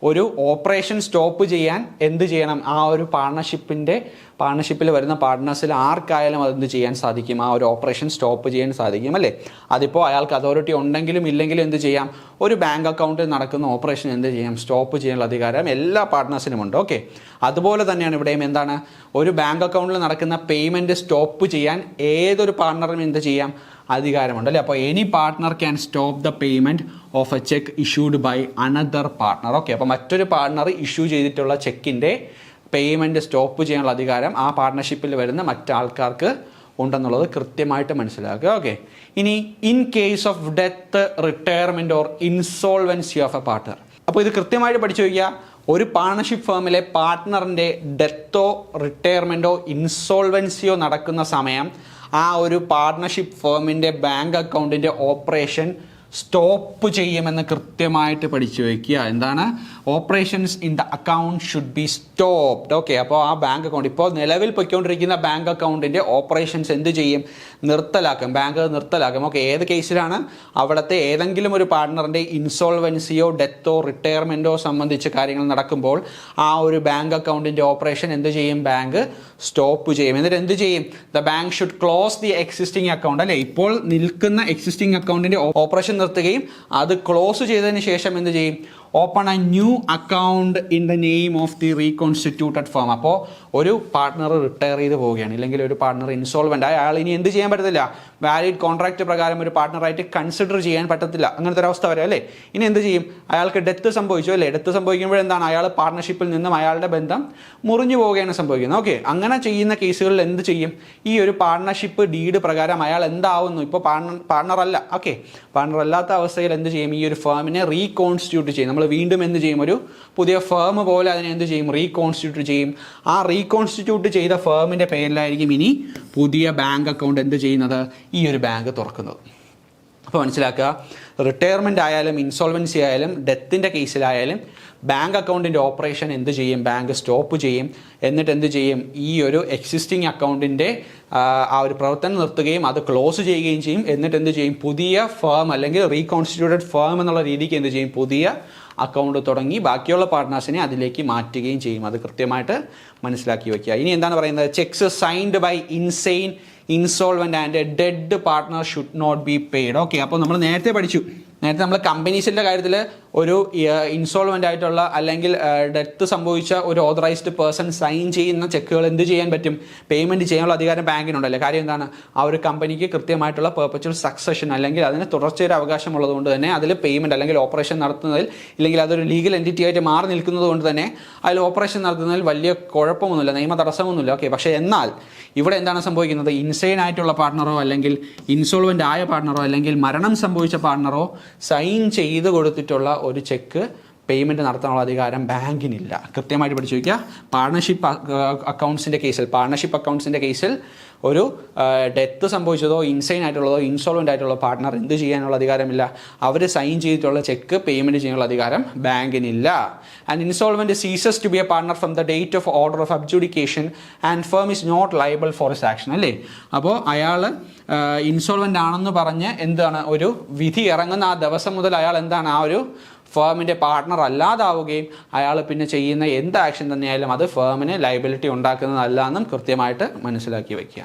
ഒരു ഓപ്പറേഷൻ സ്റ്റോപ്പ് ചെയ്യാൻ എന്ത് ചെയ്യണം, ആ ഒരു പാർട്ണർഷിപ്പിൽ വരുന്ന പാർട്ട്നേഴ്സിൽ ആർക്കായാലും അതെന്ത് ചെയ്യാൻ സാധിക്കും, ആ ഒരു ഓപ്പറേഷൻ സ്റ്റോപ്പ് ചെയ്യാൻ സാധിക്കും അല്ലേ. അതിപ്പോൾ അയാൾക്ക് അതോറിറ്റി ഉണ്ടെങ്കിലും ഇല്ലെങ്കിലും എന്ത് ചെയ്യാം, ഒരു ബാങ്ക് അക്കൗണ്ടിൽ നടക്കുന്ന ഓപ്പറേഷൻ എന്ത് ചെയ്യാം, സ്റ്റോപ്പ് ചെയ്യാനുള്ള അധികാരം എല്ലാ പാർട്ട്നേഴ്സിനും ഉണ്ട്. ഓക്കെ, അതുപോലെ തന്നെയാണ് ഇവിടെയും എന്താണ്, ഒരു ബാങ്ക് അക്കൗണ്ടിൽ നടക്കുന്ന പേയ്മെൻറ്റ് സ്റ്റോപ്പ് ചെയ്യാൻ ഏതൊരു പാർട്ണറും എന്ത് ചെയ്യാം, അധികാരമുണ്ട് അല്ലേ. അപ്പോൾ any partner can stop the payment of a cheque issued by another partner. Okay, അപ്പോൾ മറ്റൊരു പാർട്ട്ണർ ഇഷ്യൂ ചെയ്തിട്ടുള്ള ചെക്കിൻ്റെ പേയ്മെൻറ്റ് സ്റ്റോപ്പ് ചെയ്യാനുള്ള അധികാരം ആ പാർട്ണർഷിപ്പിൽ വരുന്ന മറ്റാൾക്കാർക്ക് ഉണ്ടെന്നുള്ളത് കൃത്യമായിട്ട് മനസ്സിലാക്കുക. ഓക്കെ, ഇനി in case of death, retirement or insolvency of A partner. അപ്പോൾ ഇത് കൃത്യമായിട്ട് പഠിച്ചു വയ്ക്കുക. ഒരു പാർട്ണർഷിപ്പ് ഫേമിലെ പാർട്ട്ണറിൻ്റെ ഡെത്തോ റിട്ടയർമെൻറ്റോ ഇൻസോൾവൻസിയോ നടക്കുന്ന സമയം ആ ഒരു പാർട്ണർഷിപ്പ് ഫേമിൻ്റെ ബാങ്ക് അക്കൗണ്ടിൻ്റെ ഓപ്പറേഷൻ സ്റ്റോപ്പ് ചെയ്യുമെന്ന് കൃത്യമായിട്ട് പഠിച്ചു വയ്ക്കുക. എന്താണ്, operations in the account should be stopped. Okay, അപ്പോൾ ആ ബാങ്ക് അക്കൗണ്ട് ഇപ്പോൾ നിലവിൽ പൊയ്ക്കൊണ്ടിരിക്കുന്ന ബാങ്ക് അക്കൗണ്ടിൻ്റെ ഓപ്പറേഷൻസ് എന്ത് ചെയ്യും, നിർത്തലാക്കും, ബാങ്ക് നിർത്തലാക്കും. ഓക്കെ, ഏത് കേസിലാണ്, അവിടുത്തെ ഏതെങ്കിലും ഒരു പാർട്ട്ണറിൻ്റെ ഇൻസോൾവൻസിയോ ഡെത്തോ റിട്ടയർമെൻറ്റോ സംബന്ധിച്ച് കാര്യങ്ങൾ നടക്കുമ്പോൾ ആ ഒരു ബാങ്ക് അക്കൗണ്ടിൻ്റെ ഓപ്പറേഷൻ എന്ത് ചെയ്യും, ബാങ്ക് സ്റ്റോപ്പ് ചെയ്യും. എന്നിട്ട് എന്ത് ചെയ്യും, the bank should close the existing account അല്ലേ. ഇപ്പോൾ നിൽക്കുന്ന എക്സിസ്റ്റിംഗ് അക്കൗണ്ടിൻ്റെ ഓപ്പറേഷൻ നിർത്തുകയും അത് ക്ലോസ് ചെയ്തതിന് ശേഷം എന്ത് ചെയ്യും, open A new account in the name of the reconstituted firm. അപ്പോൾ ഒരു പാർട്ട്ണർ റിട്ടയർ ചെയ്ത് പോവുകയാണ്, ഇല്ലെങ്കിൽ ഒരു പാർട്ട്ണർ ഇൻസോൾവൻ്റ് ആയ അയാൾ ഇനി എന്ത് ചെയ്യാൻ പറ്റത്തില്ല, വാലിഡ് കോൺട്രാക്ട് പ്രകാരം ഒരു പാർട്ട്ണറായിട്ട് കൺസിഡർ ചെയ്യാൻ പറ്റത്തില്ല. അങ്ങനത്തെ ഒരു അവസ്ഥ വരെ അല്ലേ. ഇനി എന്ത് ചെയ്യും, അയാൾക്ക് ഡെത്ത് സംഭവിച്ചു അല്ലേ. ഡെത്ത് സംഭവിക്കുമ്പോഴെന്താണ്, അയാൾ പാർട്ണർഷിപ്പിൽ നിന്നും അയാളുടെ ബന്ധം മുറിഞ്ഞു പോവുകയാണ് സംഭവിക്കുന്നത്. ഓക്കെ, അങ്ങനെ ചെയ്യുന്ന കേസുകളിൽ എന്ത് ചെയ്യും, ഈ ഒരു പാർട്ണർഷിപ്പ് ഡീഡ് പ്രകാരം അയാൾ എന്താവുന്നു, ഇപ്പോൾ പാർട്ണറല്ല, ഓക്കെ, പാർട്ണറല്ലാത്ത അവസ്ഥയിൽ എന്ത് ചെയ്യും, ഈ ഒരു ഫേമിനെ റീകോൺസ്റ്റിറ്റ്യൂട്ട് ചെയ്യും. നമ്മൾ വീണ്ടും എന്ത് ചെയ്യും, ഒരു പുതിയ ഫേം പോലെ അതിനെ എന്ത് ചെയ്യും, റീകോൺസ്റ്റിറ്റ്യൂട്ട് ചെയ്യും. ആ റീകോൺസ്റ്റിറ്റ്യൂട്ട് ചെയ്ത ഫേമിൻ്റെ പേരിലായിരിക്കും ഇനി പുതിയ ബാങ്ക് അക്കൗണ്ട് എന്ത് ചെയ്യുന്നത്, ഈ ഒരു ബാങ്ക് തുറക്കുന്നത്. അപ്പോൾ മനസ്സിലാക്കുക, റിട്ടയർമെൻ്റ് ആയാലും ഇൻസോൾവൻസി ആയാലും ഡെത്തിൻ്റെ കേസിലായാലും ബാങ്ക് അക്കൗണ്ടിൻ്റെ ഓപ്പറേഷൻ എന്ത് ചെയ്യും, ബാങ്ക് സ്റ്റോപ്പ് ചെയ്യും. എന്നിട്ട് എന്ത് ചെയ്യും, ഈ ഒരു എക്സിസ്റ്റിംഗ് അക്കൗണ്ടിൻ്റെ ആ ഒരു പ്രവർത്തനം നിർത്തുകയും അത് ക്ലോസ് ചെയ്യുകയും ചെയ്യും. എന്നിട്ട് എന്ത് ചെയ്യും, പുതിയ ഫേം അല്ലെങ്കിൽ റീകോൺസ്റ്റിറ്റ്യൂട്ടഡ് ഫേം എന്നുള്ള രീതിക്ക് എന്ത് ചെയ്യും, പുതിയ അക്കൗണ്ട് തുടങ്ങി ബാക്കിയുള്ള പാർട്ട്നേഴ്സിനെ അതിലേക്ക് മാറ്റുകയും ചെയ്യും. അത് കൃത്യമായിട്ട് മനസ്സിലാക്കി വയ്ക്കുക. ഇനി എന്താണ് പറയുന്നത്, cheques signed by insane, insolvent and a dead partner should not be paid. Okay, അപ്പോൾ നമ്മൾ നേരത്തെ പഠിച്ചു, നേരത്തെ നമ്മൾ കമ്പനീസിൻ്റെ കാര്യത്തിൽ ഒരു ഇൻസോൾവൻ്റ് ആയിട്ടുള്ള അല്ലെങ്കിൽ ഡെത്ത് സംഭവിച്ച ഒരു ഓതറൈസ്ഡ് പേഴ്സൺ സൈൻ ചെയ്യുന്ന ചെക്കുകൾ എന്ത് ചെയ്യാൻ പറ്റും, പേയ്മെൻറ്റ് ചെയ്യാനുള്ള അധികാരം ബാങ്കിനുണ്ടല്ലേ. കാര്യം എന്താണ്, ആ ഒരു കമ്പനിക്ക് കൃത്യമായിട്ടുള്ള പെർപ്പച്വൽ സക്സഷൻ അല്ലെങ്കിൽ അതിന് തുടർച്ചയൊരു അവകാശമുള്ളത് കൊണ്ട് തന്നെ അതിൽ പേയ്മെൻറ്റ് അല്ലെങ്കിൽ ഓപ്പറേഷൻ നടത്തുന്നതിൽ, ഇല്ലെങ്കിൽ അതൊരു ലീഗൽ എൻറ്റിറ്റി ആയിട്ട് മാറി നിൽക്കുന്നത് കൊണ്ട് തന്നെ അതിൽ ഓപ്പറേഷൻ നടത്തുന്നതിൽ വലിയ കുഴപ്പമൊന്നുമില്ല, നിയമ തടസ്സമൊന്നുമില്ല. ഓക്കെ, പക്ഷേ എന്നാൽ ഇവിടെ എന്താണ് സംഭവിക്കുന്നത്, ഇൻസെയിൻ ആയിട്ടുള്ള പാർട്ട്ണറോ അല്ലെങ്കിൽ ഇൻസോൾവൻ്റ് ആയ പാർട്ട്ണറോ അല്ലെങ്കിൽ മരണം സംഭവിച്ച പാർട്ട്ണറോ സൈൻ ചെയ്ത് കൊടുത്തിട്ടുള്ള ഒരു ചെക്ക് പേയ്മെൻറ്റ് നടത്താനുള്ള അധികാരം ബാങ്കിനില്ല. കൃത്യമായിട്ട് പഠിച്ചു വയ്ക്കുക. പാർട്ണർഷിപ്പ് അക്കൗണ്ട്സിൻ്റെ കേസിൽ ഒരു ഡെത്ത് സംഭവിച്ചതോ ഇൻസൈൻ ആയിട്ടുള്ളതോ ഇൻസോൾവൻ്റ് ആയിട്ടുള്ള പാർട്ട്ണർ എന്ത് ചെയ്യാനുള്ള അധികാരമില്ല, അവർ സൈൻ ചെയ്തിട്ടുള്ള ചെക്ക് പേയ്മെൻറ്റ് ചെയ്യാനുള്ള അധികാരം ബാങ്കിനില്ല. And insolvent ceases to be a partner from the date of order of adjudication and firm is not liable for his action അല്ലേ. അപ്പോൾ അയാൾ ഇൻസോൾവൻ്റ് ആണെന്ന് പറഞ്ഞ് എന്താണ് ഒരു വിധി ഇറങ്ങുന്ന ആ ദിവസം മുതൽ അയാൾ എന്താണ് ആ ഒരു ഫേമിൻ്റെ പാർട്ട്ണർ അല്ലാതാവുകയും അയാൾ പിന്നെ ചെയ്യുന്ന എന്ത് ആക്ഷൻ തന്നെയായാലും അത് ഫേമിന് ലയബിലിറ്റി ഉണ്ടാക്കുന്നതല്ല എന്നും കൃത്യമായിട്ട് മനസ്സിലാക്കി വയ്ക്കുക.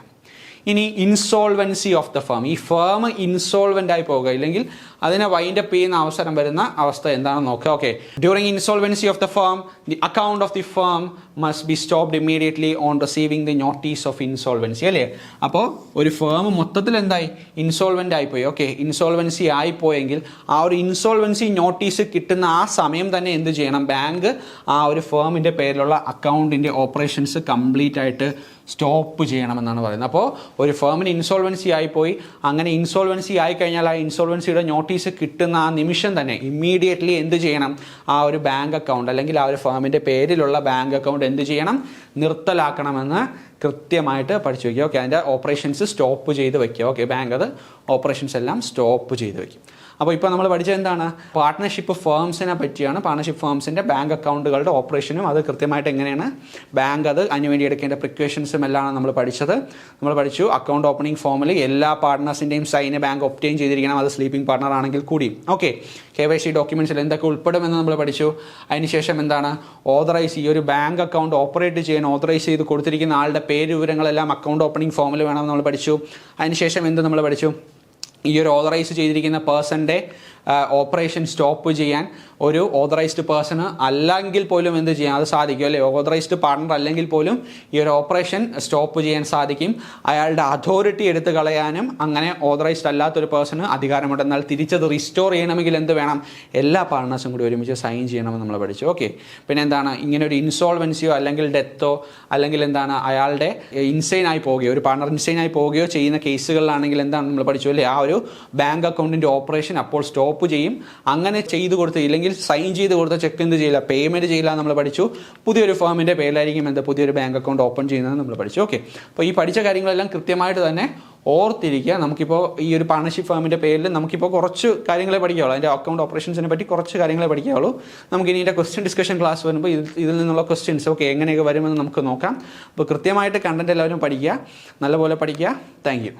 ഇനി ഇൻസോൾവൻസി ഓഫ് ദ ഫേം, ഈ ഫേം ഇൻസോൾവൻ്റ് ആയി പോകുക, ഇല്ലെങ്കിൽ അതിനെ വൈൻഡപ്പ് ചെയ്യുന്ന അവസരം വരുന്ന അവസ്ഥ എന്താണെന്ന് നോക്കുക. Okay, during insolvency of the firm the account of the firm must be stopped immediately on receiving the notice of insolvency, അല്ലേ? അപ്പോൾ ഒരു ഫേം മൊത്തത്തിൽ എന്തായി, ഇൻസോൾവൻ്റ് ആയിപ്പോയി. ഓക്കെ, ഇൻസോൾവൻസി ആയിപ്പോയെങ്കിൽ ആ ഒരു ഇൻസോൾവൻസി നോട്ടീസ് കിട്ടുന്ന ആ സമയം തന്നെ എന്ത് ചെയ്യണം, ബാങ്ക് ആ ഒരു ഫേമിൻ്റെ പേരിലുള്ള അക്കൗണ്ടിൻ്റെ ഓപ്പറേഷൻസ് കംപ്ലീറ്റ് ആയിട്ട് സ്റ്റോപ്പ് ചെയ്യണമെന്നാണ് പറയുന്നത്. അപ്പോൾ ഒരു ഫേമിന് ഇൻസോൾവൻസി ആയിപ്പോയി, അങ്ങനെ ഇൻസോൾവൻസി ആയിക്കഴിഞ്ഞാൽ ആ ഇൻസോൾവൻസിയുടെ നോട്ടീസ് കിട്ടുന്ന ആ നിമിഷം തന്നെ ഇമ്മീഡിയറ്റ്ലി എന്ത് ചെയ്യണം, ആ ഒരു ബാങ്ക് അക്കൗണ്ട് അല്ലെങ്കിൽ ആ ഒരു ഫേമിൻ്റെ പേരിലുള്ള ബാങ്ക് അക്കൗണ്ട് എന്ത് ചെയ്യണം, നിർത്തലാക്കണമെന്ന് കൃത്യമായിട്ട് പഠിച്ചു വയ്ക്കുക. ഓക്കെ, അതിൻ്റെ ഓപ്പറേഷൻസ് സ്റ്റോപ്പ് ചെയ്ത് വയ്ക്കുക. ഓക്കെ, ബാങ്ക് അത് ഓപ്പറേഷൻസ് എല്ലാം സ്റ്റോപ്പ് ചെയ്ത് വയ്ക്കും. അപ്പോൾ ഇപ്പോൾ നമ്മൾ പഠിച്ചത് എന്താണ്, പാർട്ട്ണർഷിപ്പ് ഫേംസിനെ പറ്റിയാണ്. പാർട്ട്ണർഷിപ്പ് ഫേംസിൻ്റെ ബാങ്ക് അക്കൗണ്ടുകളുടെ ഓപ്പറേഷനും അത് കൃത്യമായിട്ട് എങ്ങനെയാണ് ബാങ്ക് അത് അതിനുവേണ്ടി എടുക്കേണ്ട പ്രിക്വേഷൻസും എല്ലാം നമ്മൾ പഠിച്ചത്. നമ്മൾ പഠിച്ചു അക്കൗണ്ട് ഓപ്പണിംഗ് ഫോമിൽ എല്ലാ പാർട്ട്നേഴ്സിൻ്റെയും സൈന് ബാങ്ക് ഒബ്റ്റെയിൻ ചെയ്തിരിക്കണം, അത് സ്ലീപ്പിംഗ് പാർട്ട്ണർ ആണെങ്കിൽ കൂടി. ഓക്കെ, KYC ഡോക്യുമെൻറ്റ്സിൽ എന്തൊക്കെ ഉൾപ്പെടുമെന്ന് നമ്മൾ പഠിച്ചു. അതിനുശേഷം എന്താണ്, ഓതറൈസ്, ഈ ഒരു ബാങ്ക് അക്കൗണ്ട് ഓപ്പറേറ്റ് ചെയ്യാൻ ഓതറൈസ് ചെയ്ത് കൊടുത്തിരിക്കുന്ന ആളുടെ പേര് വിവരങ്ങളെല്ലാം അക്കൗണ്ട് ഓപ്പണിംഗ് ഫോമിൽ വേണമെന്ന് നമ്മൾ പഠിച്ചു. അതിനുശേഷം എന്ത് നമ്മൾ പഠിച്ചു, ഈ ഒരു ഓതറൈസ് ചെയ്തിരിക്കുന്ന പേഴ്സൻ്റെ ഓപ്പറേഷൻ സ്റ്റോപ്പ് ചെയ്യാൻ ഒരു ഓതറൈസ്ഡ് പേഴ്സണ് അല്ലെങ്കിൽ പോലും എന്ത് ചെയ്യാൻ അത് സാധിക്കും, അല്ലേ? ഓതറൈസ്ഡ് പാർട്ണർ അല്ലെങ്കിൽ പോലും ഈ ഒരു ഓപ്പറേഷൻ സ്റ്റോപ്പ് ചെയ്യാൻ സാധിക്കും. അയാളുടെ അതോറിറ്റി എടുത്ത് കളയാനും അങ്ങനെ ഓതറൈസ്ഡ് അല്ലാത്തൊരു പേഴ്സണ് അധികാരമുണ്ട്. എന്നാൽ തിരിച്ചത് റിസ്റ്റോർ ചെയ്യണമെങ്കിൽ എന്ത് വേണം, എല്ലാ പാർട്ട്നേഴ്സും കൂടി ഒരുമിച്ച് സൈൻ ചെയ്യണമെന്ന് നമ്മൾ പഠിച്ചു. ഓക്കെ, പിന്നെ എന്താണ്, ഇങ്ങനെ ഒരു ഇൻസോൾവൻസിയോ അല്ലെങ്കിൽ ഡെത്തോ അല്ലെങ്കിൽ എന്താണ് അയാളുടെ ഇൻസൈൻ ആയി പോവുകയോ ഒരു പാർട്ണർ ഇൻസൈൻ ആയി പോവുകയോ ചെയ്യുന്ന കേസുകളിലാണെങ്കിൽ എന്താണ് നമ്മൾ പഠിച്ചു, അല്ലേ? ആ ഒരു ബാങ്ക് അക്കൗണ്ടിൻ്റെ ഓപ്പറേഷൻ അപ്പോൾ സ്റ്റോപ്പ് ചെയ്യും. അങ്ങനെ ചെയ്ത് കൊടുത്ത് ഇല്ലെങ്കിൽ സൈൻ ചെയ്ത് കൊടുത്ത ചെക്ക് എന്ത് ചെയ്യില്ല, പേയ്മെൻറ്റ് ചെയ്യില്ല നമ്മൾ പഠിച്ചു. പുതിയൊരു ഫേമിൻ്റെ പേരിലായിരിക്കും എന്താ പുതിയൊരു ബാങ്ക് അക്കൗണ്ട് ഓപ്പൺ ചെയ്യുന്നത് നമ്മൾ പഠിച്ചു. ഓക്കെ, അപ്പോൾ ഈ പഠിച്ച കാര്യങ്ങളെല്ലാം കൃത്യമായിട്ട് തന്നെ ഓർത്തിരിക്കുക. നമുക്കിപ്പോൾ ഈ ഒരു പാർട്ണർഷിപ്പ് ഫേമിൻ്റെ പേരിൽ നമുക്കിപ്പോൾ കുറച്ച് കാര്യങ്ങളെ പഠിക്കാവുള്ളൂ, അതിൻ്റെ അക്കൗണ്ട് ഓപ്പറേഷൻസിനെ പറ്റി കുറച്ച് കാര്യങ്ങളെ പഠിക്കാവുള്ളൂ. നമുക്ക് ഇനി ഇതിൻ്റെ ക്വസ്റ്റ്യൻ ഡിസ്കഷൻ ക്ലാസ് വരുമ്പോൾ ഇതിൽ നിന്നുള്ള ക്വസ്റ്റ്യൻസ് ഓക്കെ എങ്ങനെയൊക്കെ വരുമെന്ന് നമുക്ക് നോക്കാം. അപ്പോൾ കൃത്യമായിട്ട് കണ്ടൻറ്റ് എല്ലാവരും പഠിക്കുക, നല്ലപോലെ പഠിക്കുക. Thank you.